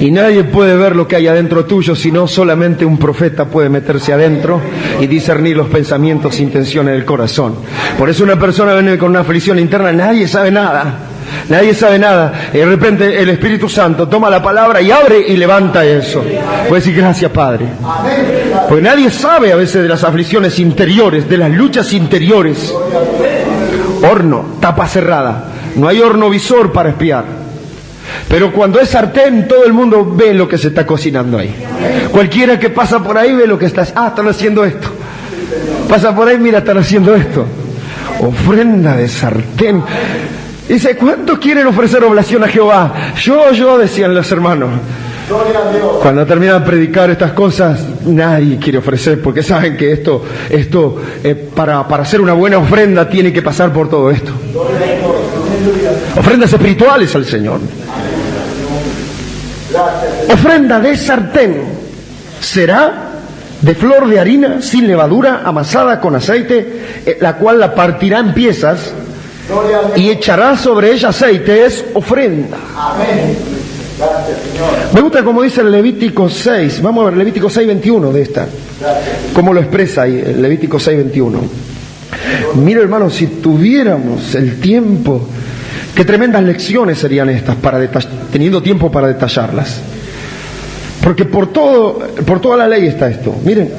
y nadie puede ver lo que hay adentro tuyo, sino solamente un profeta puede meterse adentro y discernir los pensamientos e intenciones del corazón. Por eso una persona viene con una aflicción interna, nadie sabe nada, y de repente el Espíritu Santo toma la palabra y abre y levanta eso. Puede decir, gracias, Padre. Porque nadie sabe a veces de las aflicciones interiores, de las luchas interiores. Horno, tapa cerrada. No hay horno visor para espiar. Pero cuando es sartén, todo el mundo ve lo que se está cocinando ahí. Cualquiera que pasa por ahí ve lo que está. Están haciendo esto. Pasa por ahí, mira, están haciendo esto. Ofrenda de sartén. Dice, ¿cuántos quieren ofrecer oblación a Jehová? Yo, decían los hermanos. Cuando terminan de predicar estas cosas, nadie quiere ofrecer, porque saben que esto para hacer una buena ofrenda tiene que pasar por todo esto. Ofrendas espirituales al Señor. Ofrenda de sartén será de flor de harina sin levadura, amasada con aceite, la cual la partirá en piezas y echará sobre ella aceite. Es ofrenda. Amén. Gracias, Señor. Me gusta como dice el Levítico 6. Vamos a ver Levítico 6:21 de esta. Cómo lo expresa ahí el Levítico 6:21. Mira, hermano, si tuviéramos el tiempo, qué tremendas lecciones serían estas, teniendo tiempo para detallarlas. Porque por toda la ley está esto. Miren.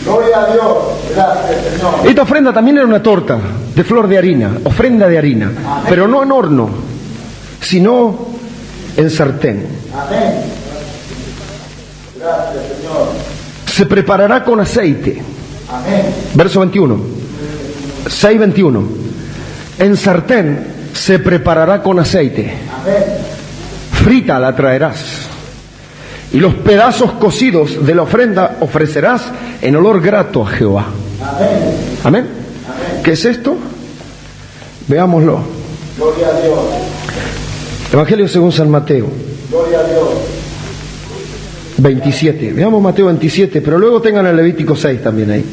Gloria a Dios. Gracias, Señor. Esta ofrenda también era una torta de flor de harina, ofrenda de harina, pero no en horno, sino en sartén. Amén. Gracias, Señor. Se preparará con aceite. Amén. Verso 21. 6:21. En sartén se preparará con aceite. Amén. Frita la traerás. Y los pedazos cocidos de la ofrenda ofrecerás en olor grato a Jehová. Amén. Amén. ¿Qué es esto? Veámoslo. Gloria a Dios. Evangelio según San Mateo Gloria a Dios. 27. Veamos Mateo 27, pero luego tengan el Levítico 6 también ahí.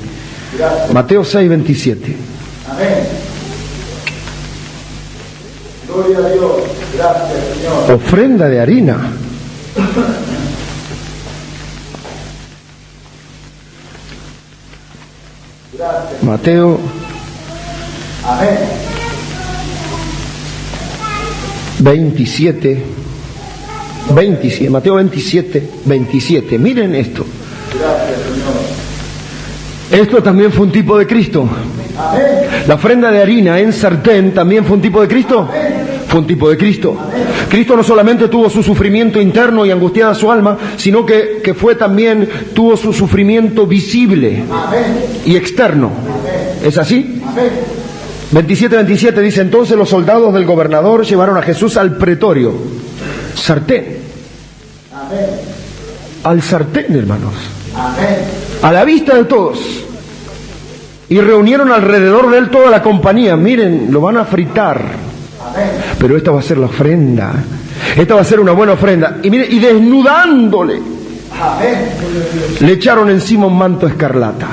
Gracias. Mateo 6:27. Amén. Gloria a Dios. Gracias, Señor. Ofrenda de harina. Mateo 27, Mateo 27, 27. Miren esto. Esto también fue un tipo de Cristo. La ofrenda de harina en sartén también fue un tipo de Cristo. Fue un tipo de Cristo. Cristo no solamente tuvo su sufrimiento interno y angustiada su alma, sino que tuvo su sufrimiento visible y externo. ¿Es así? 27:27 dice: entonces los soldados del gobernador llevaron a Jesús al pretorio. Sartén. Al sartén, hermanos. A la vista de todos. Y reunieron alrededor de él toda la compañía. Miren, lo van a fritar. Pero esta va a ser la ofrenda. Esta va a ser una buena ofrenda. Y miren, y desnudándole, le echaron encima un manto escarlata.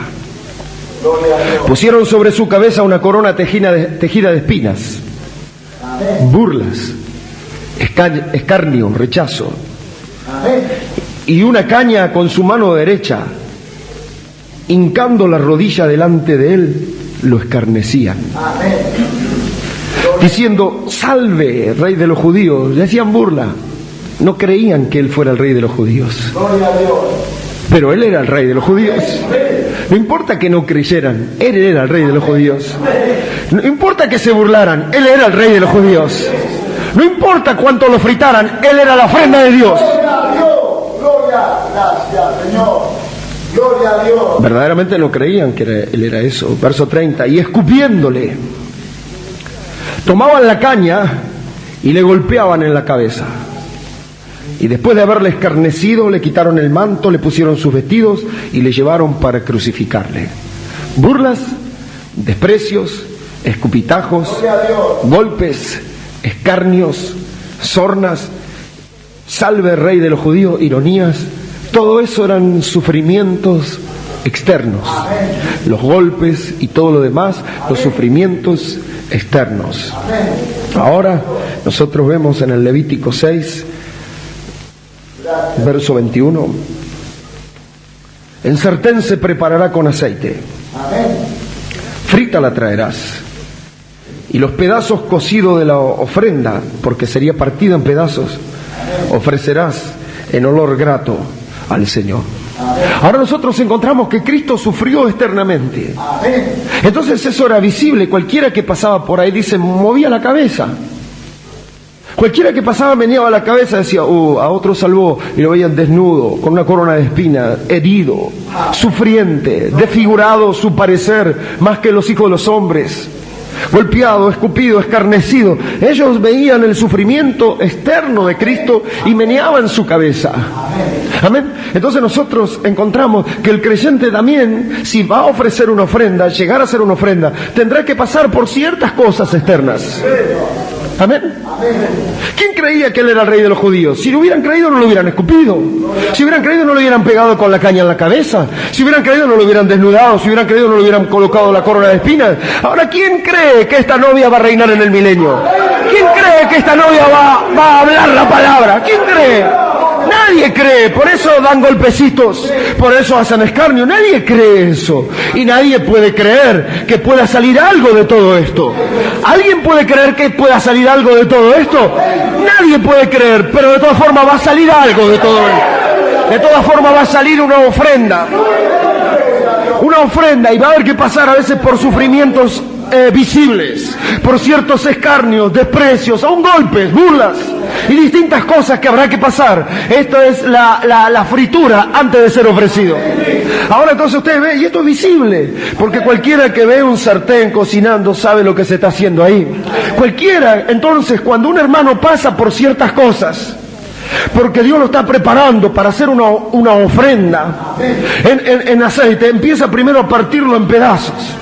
Pusieron sobre su cabeza una corona tejida de espinas, burlas, escarnio, rechazo, y una caña con su mano derecha. Hincando la rodilla delante de él, lo escarnecían, diciendo: salve, rey de los judíos. Le hacían burla. No creían que él fuera el rey de los judíos, pero él era el rey de los judíos. No importa que no creyeran, él era el rey de los judíos. No importa que se burlaran, él era el rey de los judíos. No importa cuánto lo fritaran, él era la ofrenda de Dios. Gloria a Dios. Verdaderamente no creían que él era eso. Verso 30: y escupiéndole, tomaban la caña y le golpeaban en la cabeza. Y después de haberle escarnecido, le quitaron el manto, le pusieron sus vestidos y le llevaron para crucificarle. Burlas, desprecios, escupitajos, golpes, escarnios, sornas, salve rey de los judíos, ironías. Todo eso eran sufrimientos externos. Los golpes y todo lo demás, los sufrimientos externos. Ahora nosotros vemos en el Levítico 6, verso 21: en sartén se preparará con aceite, frita la traerás, y los pedazos cocidos de la ofrenda, porque sería partida en pedazos, ofrecerás en olor grato al Señor. Ahora nosotros encontramos que Cristo sufrió externamente. Entonces eso era visible. Cualquiera que pasaba por ahí, dice, movía la cabeza. Cualquiera que pasaba meneaba la cabeza, decía: a otro salvó, y lo veían desnudo, con una corona de espinas, herido, sufriente, desfigurado su parecer, más que los hijos de los hombres, golpeado, escupido, escarnecido. Ellos veían el sufrimiento externo de Cristo y meneaban su cabeza. Amén. Entonces nosotros encontramos que el creyente también, si va a ofrecer una ofrenda, llegar a hacer una ofrenda, tendrá que pasar por ciertas cosas externas. Amén. ¿Quién creía que él era el rey de los judíos? Si lo hubieran creído, no lo hubieran escupido. Si hubieran creído, no lo hubieran pegado con la caña en la cabeza. Si hubieran creído, no lo hubieran desnudado. Si hubieran creído, no lo hubieran colocado la corona de espinas. Ahora, ¿quién cree que esta novia va a reinar en el milenio? ¿Quién cree que esta novia va a hablar la palabra? ¿Quién cree? Nadie cree, por eso dan golpecitos, por eso hacen escarnio. Nadie cree eso. Y nadie puede creer que pueda salir algo de todo esto. ¿Alguien puede creer que pueda salir algo de todo esto? Nadie puede creer, pero de todas formas va a salir algo de todo esto. De todas formas va a salir una ofrenda. Una ofrenda, y va a haber que pasar a veces por sufrimientos visibles, por ciertos escarnios, desprecios, aún golpes, burlas y distintas cosas que habrá que pasar. Esto es la fritura antes de ser ofrecido. Ahora entonces usted ve, y esto es visible, porque cualquiera que ve un sartén cocinando sabe lo que se está haciendo ahí. Cualquiera, entonces, cuando un hermano pasa por ciertas cosas, porque Dios lo está preparando para hacer una ofrenda en aceite, empieza primero a partirlo en pedazos.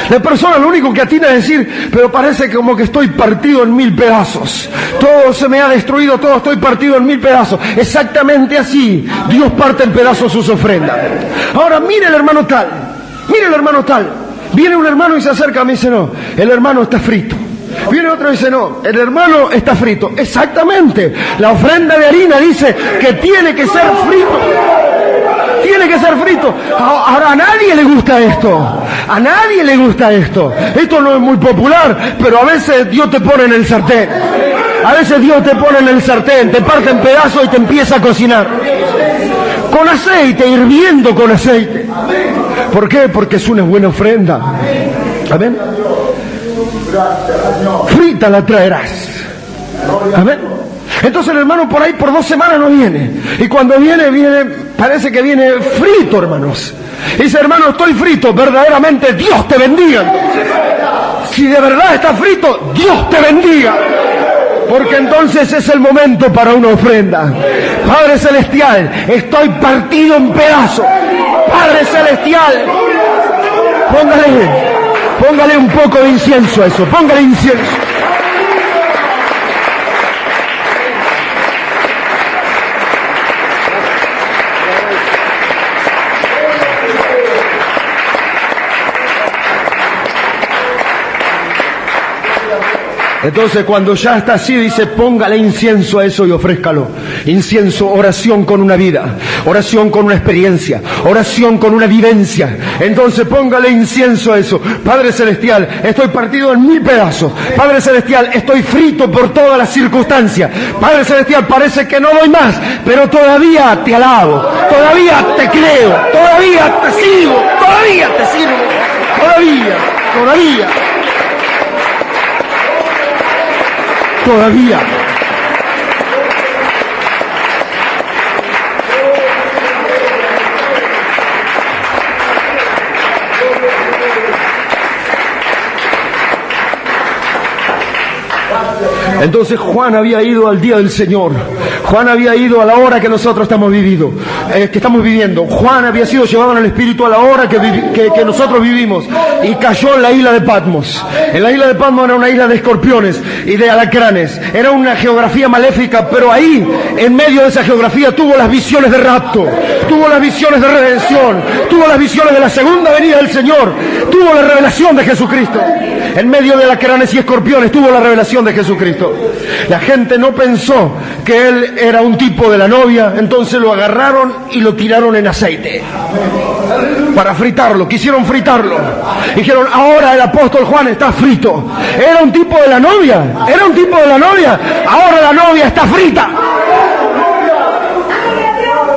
La persona lo único que atina es decir: pero parece como que estoy partido en 1000 pedazos. Todo se me ha destruido, todo estoy partido en 1000 pedazos. Exactamente así Dios parte en pedazos sus ofrendas. Ahora mire el hermano tal, mire el hermano tal. Viene un hermano y se acerca a mí y dice: no, el hermano está frito. Viene otro y dice: no, el hermano está frito. Exactamente, la ofrenda de harina dice que tiene que ser frito. Tiene que ser frito. Ahora a nadie le gusta esto. A nadie le gusta esto. Esto no es muy popular, pero a veces Dios te pone en el sartén. A veces Dios te pone en el sartén, te parte en pedazos y te empieza a cocinar. Con aceite, hirviendo con aceite. ¿Por qué? Porque es una buena ofrenda. Amén. Frita la traerás. Amén. Entonces el hermano por ahí por 2 semanas no viene. Y cuando viene, parece que viene frito, hermanos. Y dice, hermano, estoy frito. Verdaderamente Dios te bendiga. Si de verdad está frito, Dios te bendiga. Porque entonces es el momento para una ofrenda. Padre Celestial, estoy partido en pedazos. Padre Celestial, póngale un poco de incienso a eso. Póngale incienso. Entonces cuando ya está así dice, póngale incienso a eso y ofrézcalo. Incienso, oración con una vida, oración con una experiencia, oración con una vivencia. Entonces póngale incienso a eso. Padre Celestial, estoy partido en 1000 pedazos. Padre Celestial, estoy frito por todas las circunstancias. Padre Celestial, parece que no doy más, pero todavía te alabo, todavía te creo, todavía te sigo, todavía te sirvo, todavía. Entonces Juan había ido al día del Señor. Juan había ido a la hora que nosotros estamos viviendo. Juan había sido llevado en el Espíritu a la hora que nosotros vivimos. Y cayó en la isla de Patmos. En la isla de Patmos era una isla de escorpiones y de alacranes. Era una geografía maléfica, pero ahí, en medio de esa geografía, tuvo las visiones de rapto. Tuvo las visiones de redención. Tuvo las visiones de la segunda venida del Señor. Tuvo la revelación de Jesucristo. En medio de alacranes y escorpiones tuvo la revelación de Jesucristo. La gente no pensó que él era un tipo de la novia, entonces lo agarraron y lo tiraron en aceite para fritarlo. Quisieron fritarlo. Dijeron, ahora el apóstol Juan está frito. Era un tipo de la novia, ahora la novia está frita.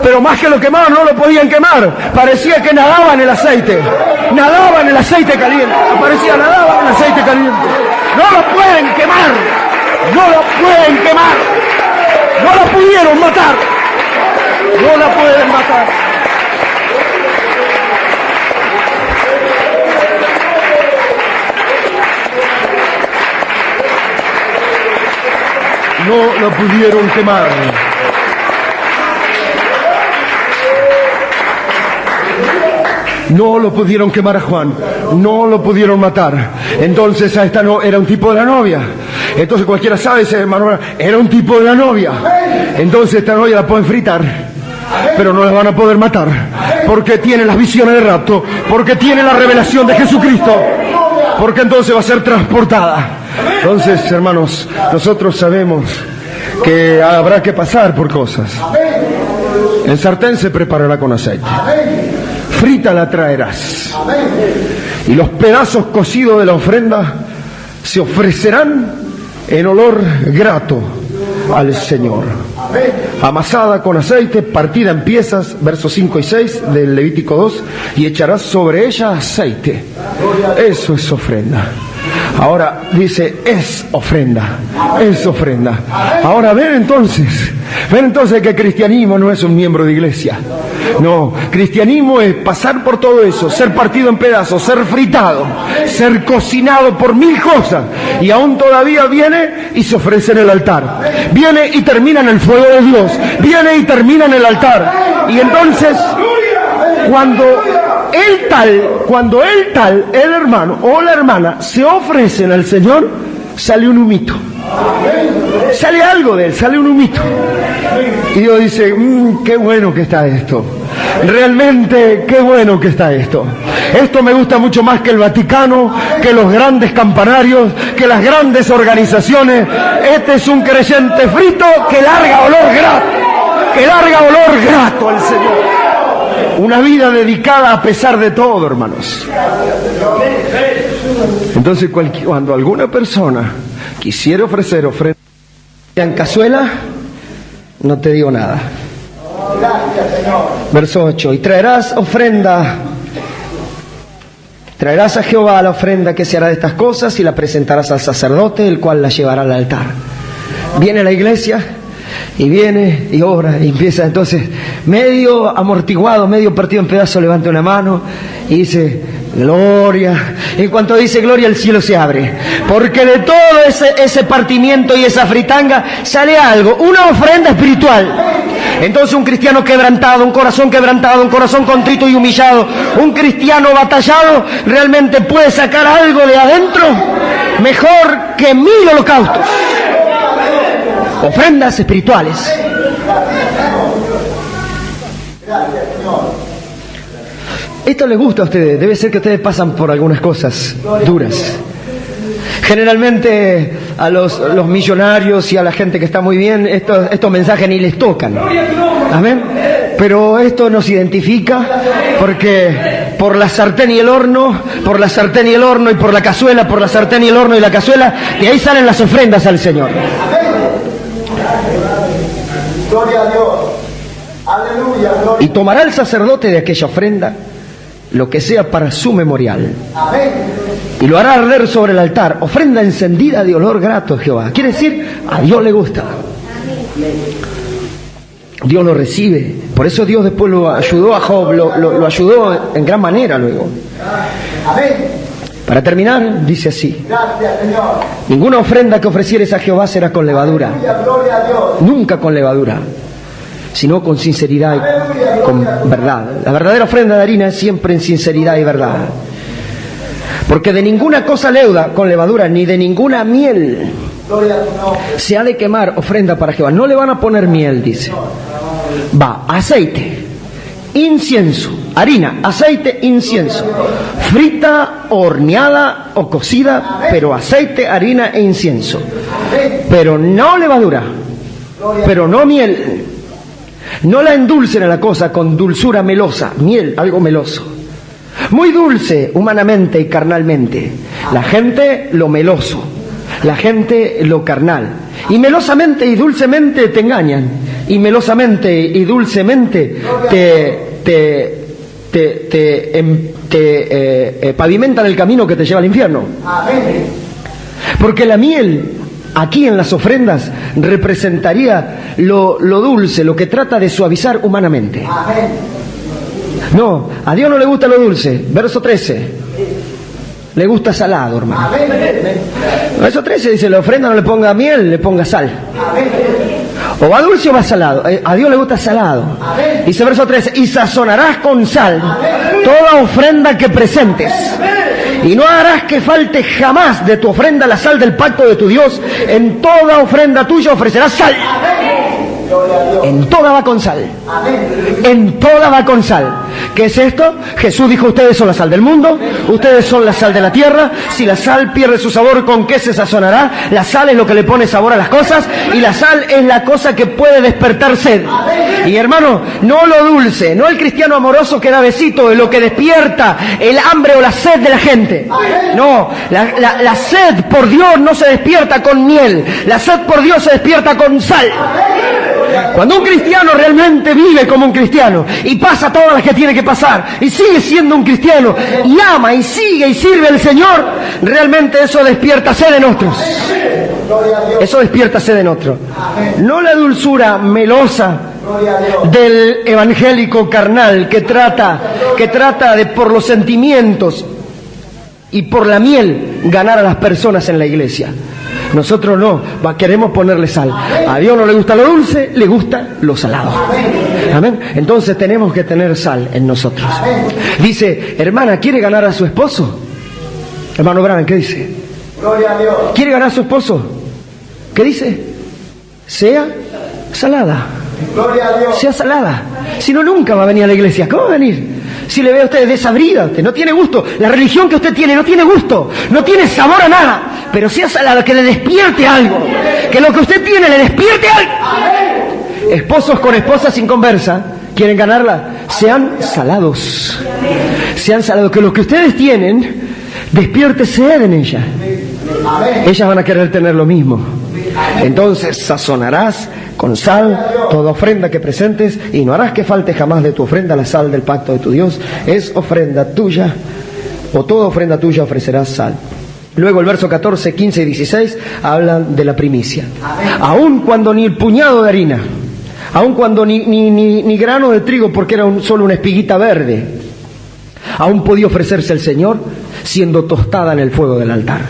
Pero más que lo quemaban, no lo podían quemar. Parecía que nadaba en el aceite. Nadaba en el aceite caliente. Nadaba en el aceite caliente. No lo pueden quemar. No lo pudieron matar. No la pueden matar. No lo pudieron quemar. No lo pudieron quemar a Juan, no lo pudieron matar. Entonces a esta no era un tipo de la novia. Entonces cualquiera sabe, ese hermano, era un tipo de la novia. Entonces esta novia la pueden fritar, pero no la van a poder matar, porque tiene las visiones de rapto, porque tiene la revelación de Jesucristo, porque entonces va a ser transportada. Entonces, hermanos, nosotros sabemos que habrá que pasar por cosas. El sartén se preparará con aceite. Frita la traerás. Y los pedazos cocidos de la ofrenda se ofrecerán en olor grato al Señor. Amasada con aceite, partida en piezas, versos 5 y 6 del Levítico 2, y echarás sobre ella aceite. Eso es ofrenda. Ahora dice, es ofrenda. Ahora ven entonces que cristianismo no es un miembro de iglesia. No, cristianismo es pasar por todo eso, ser partido en pedazos, ser fritado, ser cocinado por 1000 cosas, y aún todavía viene y se ofrece en el altar. Viene y termina en el fuego de Dios, viene y termina en el altar. Y entonces, cuando el hermano o la hermana se ofrecen al Señor, sale un humito. Sale algo de él, sale un humito. Y Dios dice, qué bueno que está esto. Realmente, qué bueno que está esto. Esto me gusta mucho más que el Vaticano, que los grandes campanarios, que las grandes organizaciones. Este es un creyente frito que larga olor grato al Señor. Una vida dedicada a pesar de todo, hermanos. Entonces, cuando alguna persona quisiera ofrecer ofrenda en cazuela, no te digo nada. Verso 8. Y traerás a Jehová la ofrenda que se hará de estas cosas y la presentarás al sacerdote, el cual la llevará al altar. Viene a la iglesia y viene y ora y empieza entonces medio amortiguado, medio partido en pedazos, levanta una mano y dice gloria. En cuanto dice gloria, el cielo se abre, porque de todo ese partimiento y esa fritanga sale algo, una ofrenda espiritual. Entonces un cristiano quebrantado, un corazón contrito y humillado, un cristiano batallado, realmente puede sacar algo de adentro mejor que 1000 holocaustos. Ofrendas espirituales. Esto les gusta a ustedes. Debe ser que ustedes pasan por algunas cosas duras. Generalmente a los millonarios y a la gente que está muy bien, estos mensajes ni les tocan. Amén. Pero esto nos identifica porque por la sartén y el horno, y por la cazuela, por la sartén y el horno y la cazuela, de ahí salen las ofrendas al Señor. Gloria a Dios. Aleluya. Y tomará el sacerdote de aquella ofrenda lo que sea para su memorial. Amén. Y lo hará arder sobre el altar, ofrenda encendida de olor grato a Jehová. Quiere decir, a Dios le gusta. Dios lo recibe. Por eso Dios después lo ayudó a Job, lo ayudó en gran manera luego. Amén. Para terminar, dice así: Gracias, Señor. ninguna ofrenda que ofrecieres a Jehová será con levadura. Gloria a Dios. Nunca con levadura, sino con sinceridad y con verdad. La verdadera ofrenda de harina es siempre en sinceridad y verdad. Porque de ninguna cosa leuda con levadura, ni de ninguna miel se ha de quemar ofrenda para Jehová. No le van a poner miel, dice. Va aceite, incienso, harina, aceite, incienso, frita, horneada o cocida, pero aceite, harina e incienso. Pero no levadura, pero no miel. No la endulcen a la cosa con dulzura melosa, miel, algo meloso. Muy dulce humanamente y carnalmente. La gente lo meloso, la gente lo carnal. Y melosamente y dulcemente te engañan. Y melosamente y dulcemente te pavimentan el camino que te lleva al infierno. Porque la miel aquí en las ofrendas representaría lo dulce, lo que trata de suavizar humanamente. No, a Dios no le gusta lo dulce. Verso 13. Le gusta salado, hermano. Verso 13 dice, la ofrenda no le ponga miel, le ponga sal. O va dulce o va salado. A Dios le gusta salado. Dice verso 13, y sazonarás con sal toda ofrenda que presentes. Y no harás que falte jamás de tu ofrenda la sal del pacto de tu Dios. En toda ofrenda tuya ofrecerás sal. En toda va con sal. En toda va con sal. ¿Qué es esto? Jesús dijo, ustedes son la sal del mundo, ustedes son la sal de la tierra. Si la sal pierde su sabor, ¿con qué se sazonará? La sal es lo que le pone sabor a las cosas, y la sal es la cosa que puede despertar sed. Y hermano, no lo dulce, no el cristiano amoroso que da besito, es lo que despierta el hambre o la sed de la gente. No, la sed por Dios no se despierta con miel, la sed por Dios se despierta con sal. Cuando un cristiano realmente vive como un cristiano y pasa todas las que tiene que pasar y sigue siendo un cristiano y ama y sigue y sirve al Señor, realmente eso despierta sed en otros. Eso despierta sed en otros. No la dulzura melosa del evangélico carnal que trata de por los sentimientos y por la miel ganar a las personas en la iglesia. Nosotros no, queremos ponerle sal. A Dios no le gusta lo dulce, le gusta lo salado. Amén. Entonces tenemos que tener sal en nosotros. Dice, hermana, ¿quiere ganar a su esposo? Hermano Branham, ¿qué dice? ¿Quiere ganar a su esposo? ¿Qué dice? Sea salada. Sea salada. Si no, nunca va a venir a la iglesia. ¿Cómo va a venir? Si le ve a usted desabrida, usted no tiene gusto. La religión que usted tiene no tiene gusto, no tiene sabor a nada. Pero sea salada, que le despierte algo. Que lo que usted tiene le despierte algo. Esposos con esposas sin conversa, ¿quieren ganarla? sean salados. Sean salados, que lo que ustedes tienen, despierte sed en ella. Ellas van a querer tener lo mismo. Entonces sazonarás con sal toda ofrenda que presentes, y no harás que falte jamás de tu ofrenda la sal del pacto de tu Dios. Es ofrenda tuya, o toda ofrenda tuya ofrecerás sal. Luego el verso 14, 15 y 16 hablan de la primicia. Aun cuando ni el puñado de harina, aun cuando ni grano de trigo, porque era solo una espiguita verde, aún podía ofrecerse al Señor siendo tostada en el fuego del altar.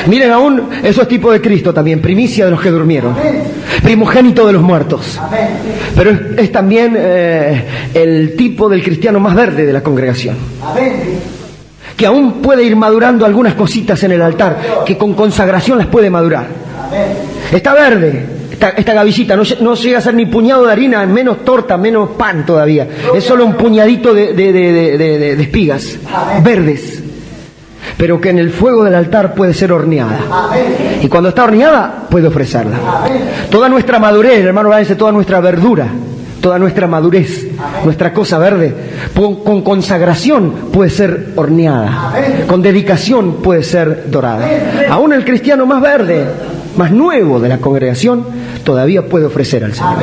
Miren, aún eso es tipo de Cristo también, primicia de los que durmieron, primogénito de los muertos. Pero es también el tipo del cristiano más verde de la congregación, que aún puede ir madurando algunas cositas en el altar, que con consagración las puede madurar. Está verde, esta gavillita, no llega a ser ni puñado de harina, menos torta, menos pan todavía. Es solo un puñadito de espigas verdes, pero que en el fuego del altar puede ser horneada. Y cuando está horneada, puede ofrecerla. Toda nuestra madurez, hermano, toda nuestra verdura, toda nuestra madurez, nuestra cosa verde, con consagración puede ser horneada, con dedicación puede ser dorada. Aún el cristiano más verde, más nuevo de la congregación, todavía puede ofrecer al Señor.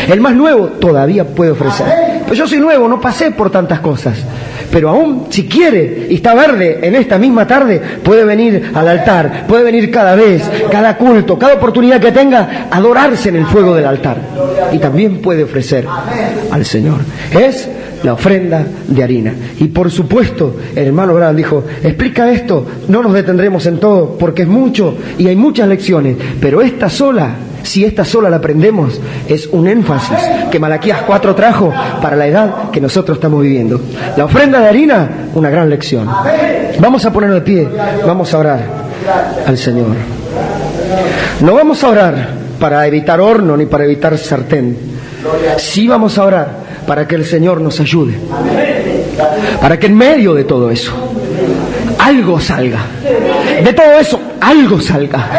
El más nuevo todavía puede ofrecer. Pues yo soy nuevo, no pasé por tantas cosas, pero aún si quiere y está verde en esta misma tarde, puede venir al altar, puede venir cada vez, cada culto, cada oportunidad que tenga, adorarse en el fuego del altar, y también puede ofrecer al Señor. Es la ofrenda de harina. Y por supuesto, el hermano Branham dijo, explica esto, no nos detendremos en todo porque es mucho y hay muchas lecciones, pero esta sola, si esta sola la aprendemos, es un énfasis que Malaquías 4 trajo para la edad que nosotros estamos viviendo. La ofrenda de harina, una gran lección. Vamos a ponernos de pie, vamos a orar al Señor. No vamos a orar para evitar horno ni para evitar sartén. Sí vamos a orar para que el Señor nos ayude, para que en medio de todo eso algo salga, de todo eso algo salga.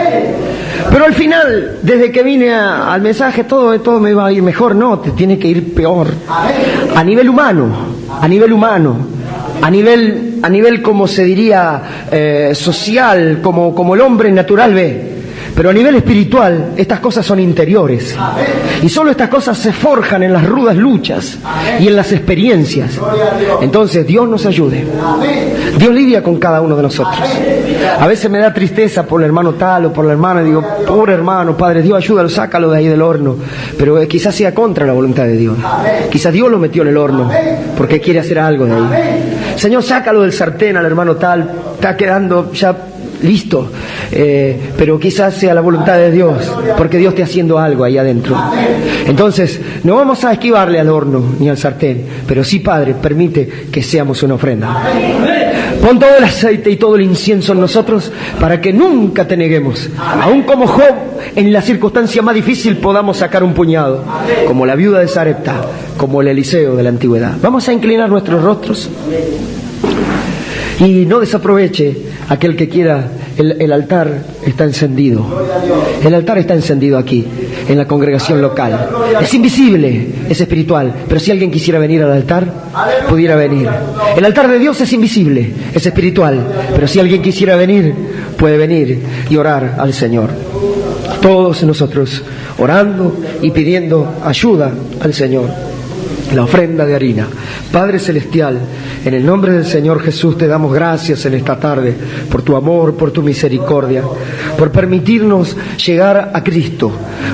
Pero al final, desde que vine al mensaje, todo me va a ir mejor. No, te tiene que ir peor. A nivel humano, a nivel como se diría, social, como el hombre natural ve. Pero a nivel espiritual, estas cosas son interiores. Y solo estas cosas se forjan en las rudas luchas y en las experiencias. Entonces, Dios nos ayude. Dios lidia con cada uno de nosotros. A veces me da tristeza por el hermano tal o por la hermana. Digo, pobre hermano, Padre, Dios ayúdalo, sácalo de ahí del horno. Pero quizás sea contra la voluntad de Dios. Quizás Dios lo metió en el horno porque quiere hacer algo de ahí. Señor, sácalo del sartén al hermano tal. Está quedando ya listo, pero quizás sea la voluntad de Dios, porque Dios está haciendo algo ahí adentro. Entonces, no vamos a esquivarle al horno ni al sartén, pero sí, Padre, permite que seamos una ofrenda. Pon todo el aceite y todo el incienso en nosotros para que nunca te neguemos. Aún como Job, en la circunstancia más difícil podamos sacar un puñado, como la viuda de Sarepta, como el Eliseo de la antigüedad. Vamos a inclinar nuestros rostros y no desaproveche aquel que quiera. El altar está encendido. El altar está encendido aquí, en la congregación local. Es invisible, es espiritual, pero si alguien quisiera venir al altar, pudiera venir. El altar de Dios es invisible, es espiritual, pero si alguien quisiera venir, puede venir y orar al Señor. Todos nosotros orando y pidiendo ayuda al Señor. La ofrenda de harina. Padre Celestial, en el nombre del Señor Jesús te damos gracias en esta tarde por tu amor, por tu misericordia, por permitirnos llegar a Cristo,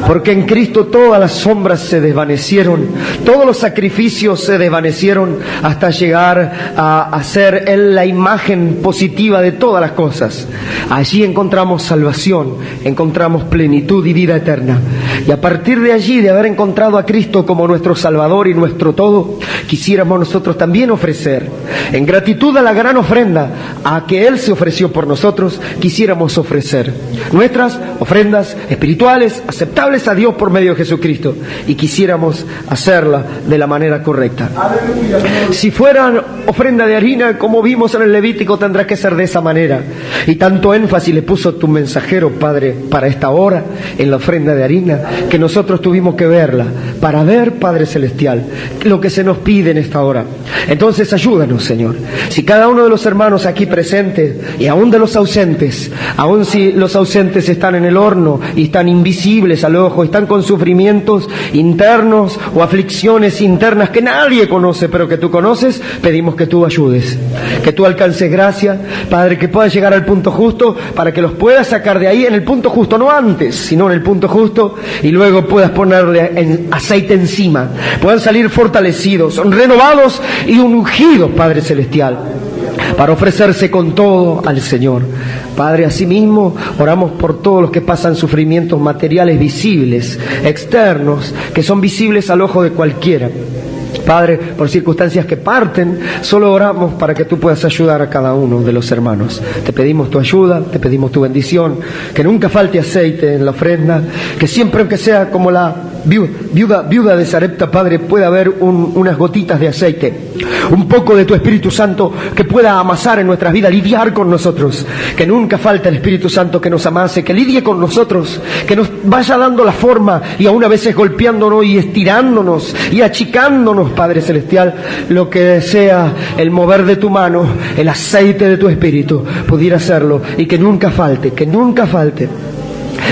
porque en Cristo todas las sombras se desvanecieron, todos los sacrificios se desvanecieron hasta llegar a ser Él la imagen positiva de todas las cosas. Allí encontramos salvación, encontramos plenitud y vida eterna. Y a partir de allí, de haber encontrado a Cristo como nuestro Salvador y nuestro todo, quisiéramos nosotros también ofrecer, en gratitud a la gran ofrenda a que Él se ofreció por nosotros, quisiéramos ofrecer nuestras ofrendas espirituales aceptables a Dios por medio de Jesucristo, y quisiéramos hacerla de la manera correcta. Si fueran ofrenda de harina, como vimos en el Levítico, tendrá que ser de esa manera. Y tanto énfasis le puso tu mensajero, Padre, para esta hora en la ofrenda de harina, que nosotros tuvimos que verla para ver, Padre Celestial, lo que se nos pide en esta hora. Entonces ayúdanos, Señor. Si cada uno de los hermanos aquí presentes, y aún de los ausentes, aún si los ausentes están en el horno y están invisibles al ojo, están con sufrimientos internos o aflicciones internas que nadie conoce, pero que tú conoces, pedimos que tú ayudes, que tú alcances gracia, Padre, que puedas llegar al punto justo, para que los puedas sacar de ahí en el punto justo, no antes, sino en el punto justo, y luego puedas ponerle aceite encima, puedan salir fortalecidos, renovados y ungidos, Padre Celestial, para ofrecerse con todo al Señor. Padre, asimismo oramos por todos los que pasan sufrimientos materiales visibles, externos, que son visibles al ojo de cualquiera. Padre, por circunstancias que parten, solo oramos para que tú puedas ayudar a cada uno de los hermanos. Te pedimos tu ayuda, te pedimos tu bendición, que nunca falte aceite en la ofrenda, que siempre, aunque sea como la viuda de Sarepta, Padre, pueda haber unas gotitas de aceite, un poco de tu Espíritu Santo que pueda amasar en nuestras vidas, lidiar con nosotros, que nunca falte el Espíritu Santo que nos amase, que lidie con nosotros, que nos vaya dando la forma y aún a veces golpeándonos y estirándonos y achicándonos, Padre Celestial, lo que sea el mover de tu mano, el aceite de tu Espíritu, pudiera hacerlo, y que nunca falte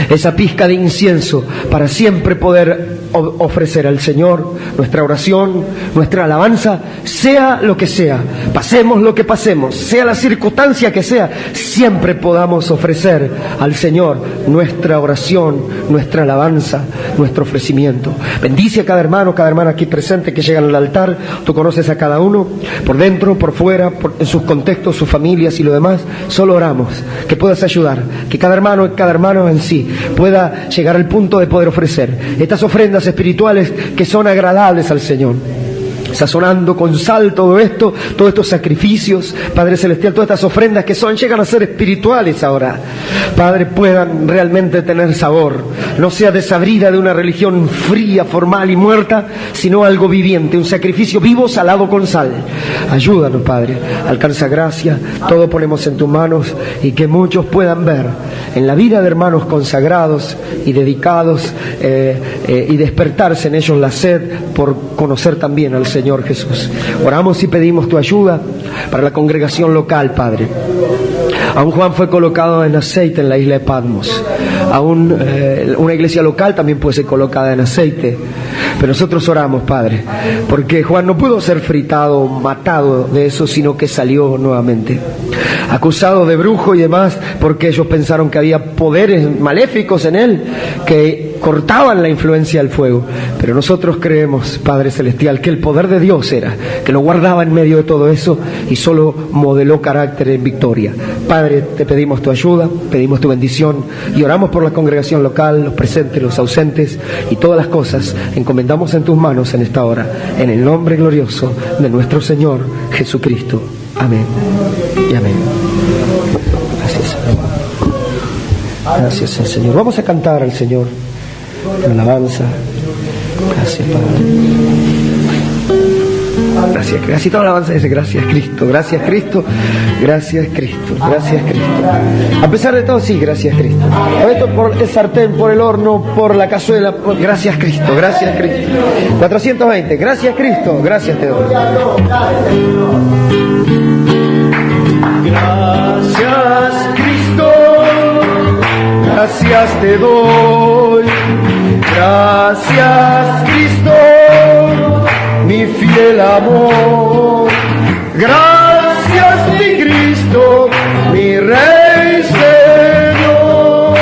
esa pizca de incienso para siempre poder ofrecer al Señor nuestra oración, nuestra alabanza, sea lo que sea, pasemos lo que pasemos, sea la circunstancia que sea, siempre podamos ofrecer al Señor nuestra oración, nuestra alabanza, nuestro ofrecimiento. Bendice a cada hermano, cada hermana aquí presente que llegan al altar. Tú conoces a cada uno, por dentro, por fuera, en sus contextos, sus familias y lo demás. Solo oramos que puedas ayudar, que cada hermano en sí pueda llegar al punto de poder ofrecer estas ofrendas espirituales que son agradables al Señor, sazonando con sal todo esto, todos estos sacrificios, Padre Celestial, todas estas ofrendas que llegan a ser espirituales ahora, Padre, puedan realmente tener sabor, no sea desabrida de una religión fría, formal y muerta, sino algo viviente, un sacrificio vivo salado con sal. Ayúdanos, Padre, alcanza gracia, todo ponemos en tus manos, y que muchos puedan ver en la vida de hermanos consagrados y dedicados, y despertarse en ellos la sed por conocer también al Señor Jesús. Oramos y pedimos tu ayuda para la congregación local, Padre. Aún Juan fue colocado en aceite en la isla de Patmos. Aún una iglesia local también puede ser colocada en aceite. Pero nosotros oramos, Padre, porque Juan no pudo ser fritado, matado de eso, sino que salió nuevamente, acusado de brujo y demás, porque ellos pensaron que había poderes maléficos en él que cortaban la influencia del fuego. Pero nosotros creemos, Padre Celestial, que el poder de Dios era, que lo guardaba en medio de todo eso y solo modeló carácter en victoria. Padre, te pedimos tu ayuda, pedimos tu bendición y oramos por la congregación local, los presentes, los ausentes y todas las cosas encomendamos en tus manos en esta hora, en el nombre glorioso de nuestro Señor Jesucristo. Amén y amén. Gracias, Señor. Gracias, Señor. Vamos a cantar al Señor la alabanza. Gracias, Padre. Gracias, gracias. Y toda la alabanza dice gracias, Cristo, gracias, Cristo, gracias, Cristo, gracias, Cristo. A pesar de todo, sí, gracias, Cristo. Por esto, por el sartén, por el horno, por la cazuela, gracias, Cristo, gracias, Cristo. 420, gracias, Cristo, gracias, te doy. Gracias, Cristo, gracias te doy. Gracias, Cristo, mi fiel amor. Gracias, mi Cristo, mi Rey Señor.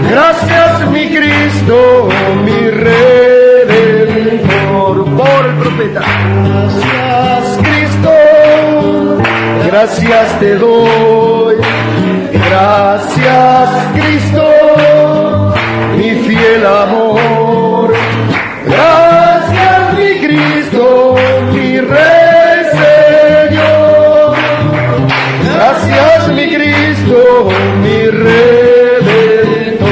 Gracias, mi Cristo, mi Redentor. Por el profeta. Gracias, Cristo, gracias te doy. Gracias, Cristo, mi fiel amor. Gracias, mi Cristo, mi Rey Señor. Gracias, mi Cristo, mi Redentor.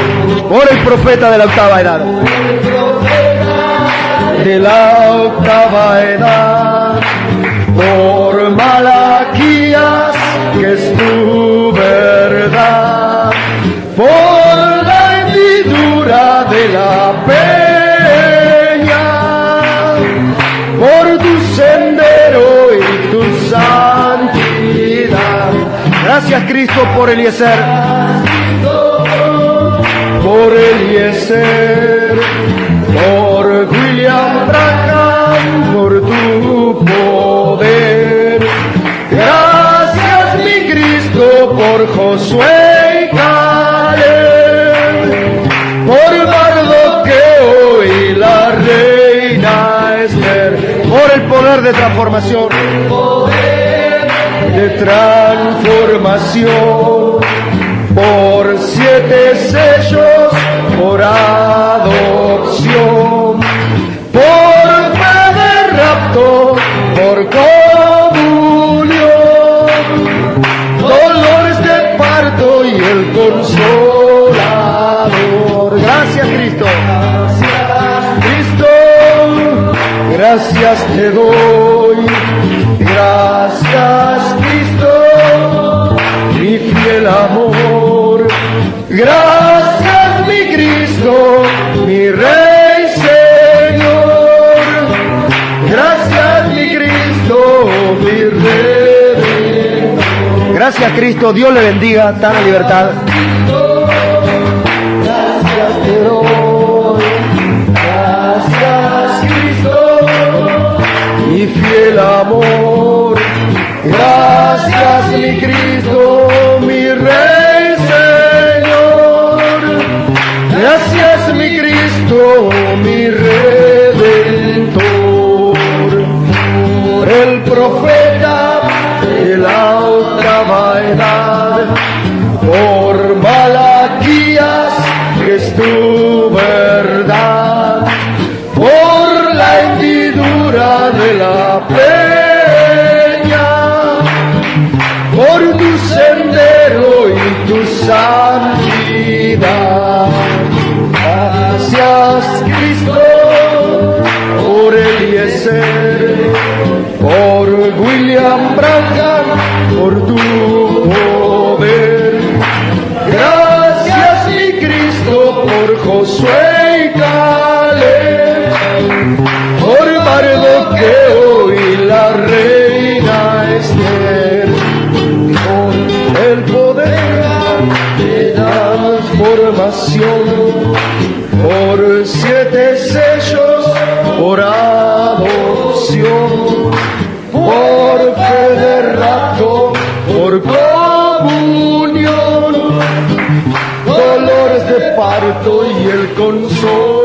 Por el profeta de la octava edad. De la octava edad. Por Malaquías, que es tu verdad. Por la hendidura de la peña, Cristo por Eliezer. Por Eliezer, por William Branham, por tu poder. Gracias, mi Cristo, por Josué y Caleb, por Mardoqueo y la reina Esther, por el poder de transformación, por 7 sellos, por adopción, por fe de rapto, por comunión, dolores de parto y el consolador. Gracias, Cristo. Cristo, gracias te doy. Gracias, Cristo, mi fiel amor. Gracias, mi Cristo, mi Rey Señor. Gracias, mi Cristo, mi Rey. Gracias, Cristo. Dios le bendiga. Tan libertad. Gracias te doy. Gracias, Cristo, mi fiel amor. Gracias, mi Cristo, mi Rey Señor. Gracias, mi Cristo, mi Redentor. Por el profeta de la octava edad, por Malaquías, que es tu verdad, por la hendidura de la peña, por tu sendero y tu santidad. Gracias, Cristo, por Eliezer, por William Branham, por tu poder. Gracias, mi Cristo, por Josué y Caleb, por Mardoqueo y la reina Esther, por el poder de transformación, por 7 sellos, por adopción, por fe de rapto, por comunión, dolores de parto y el consuelo.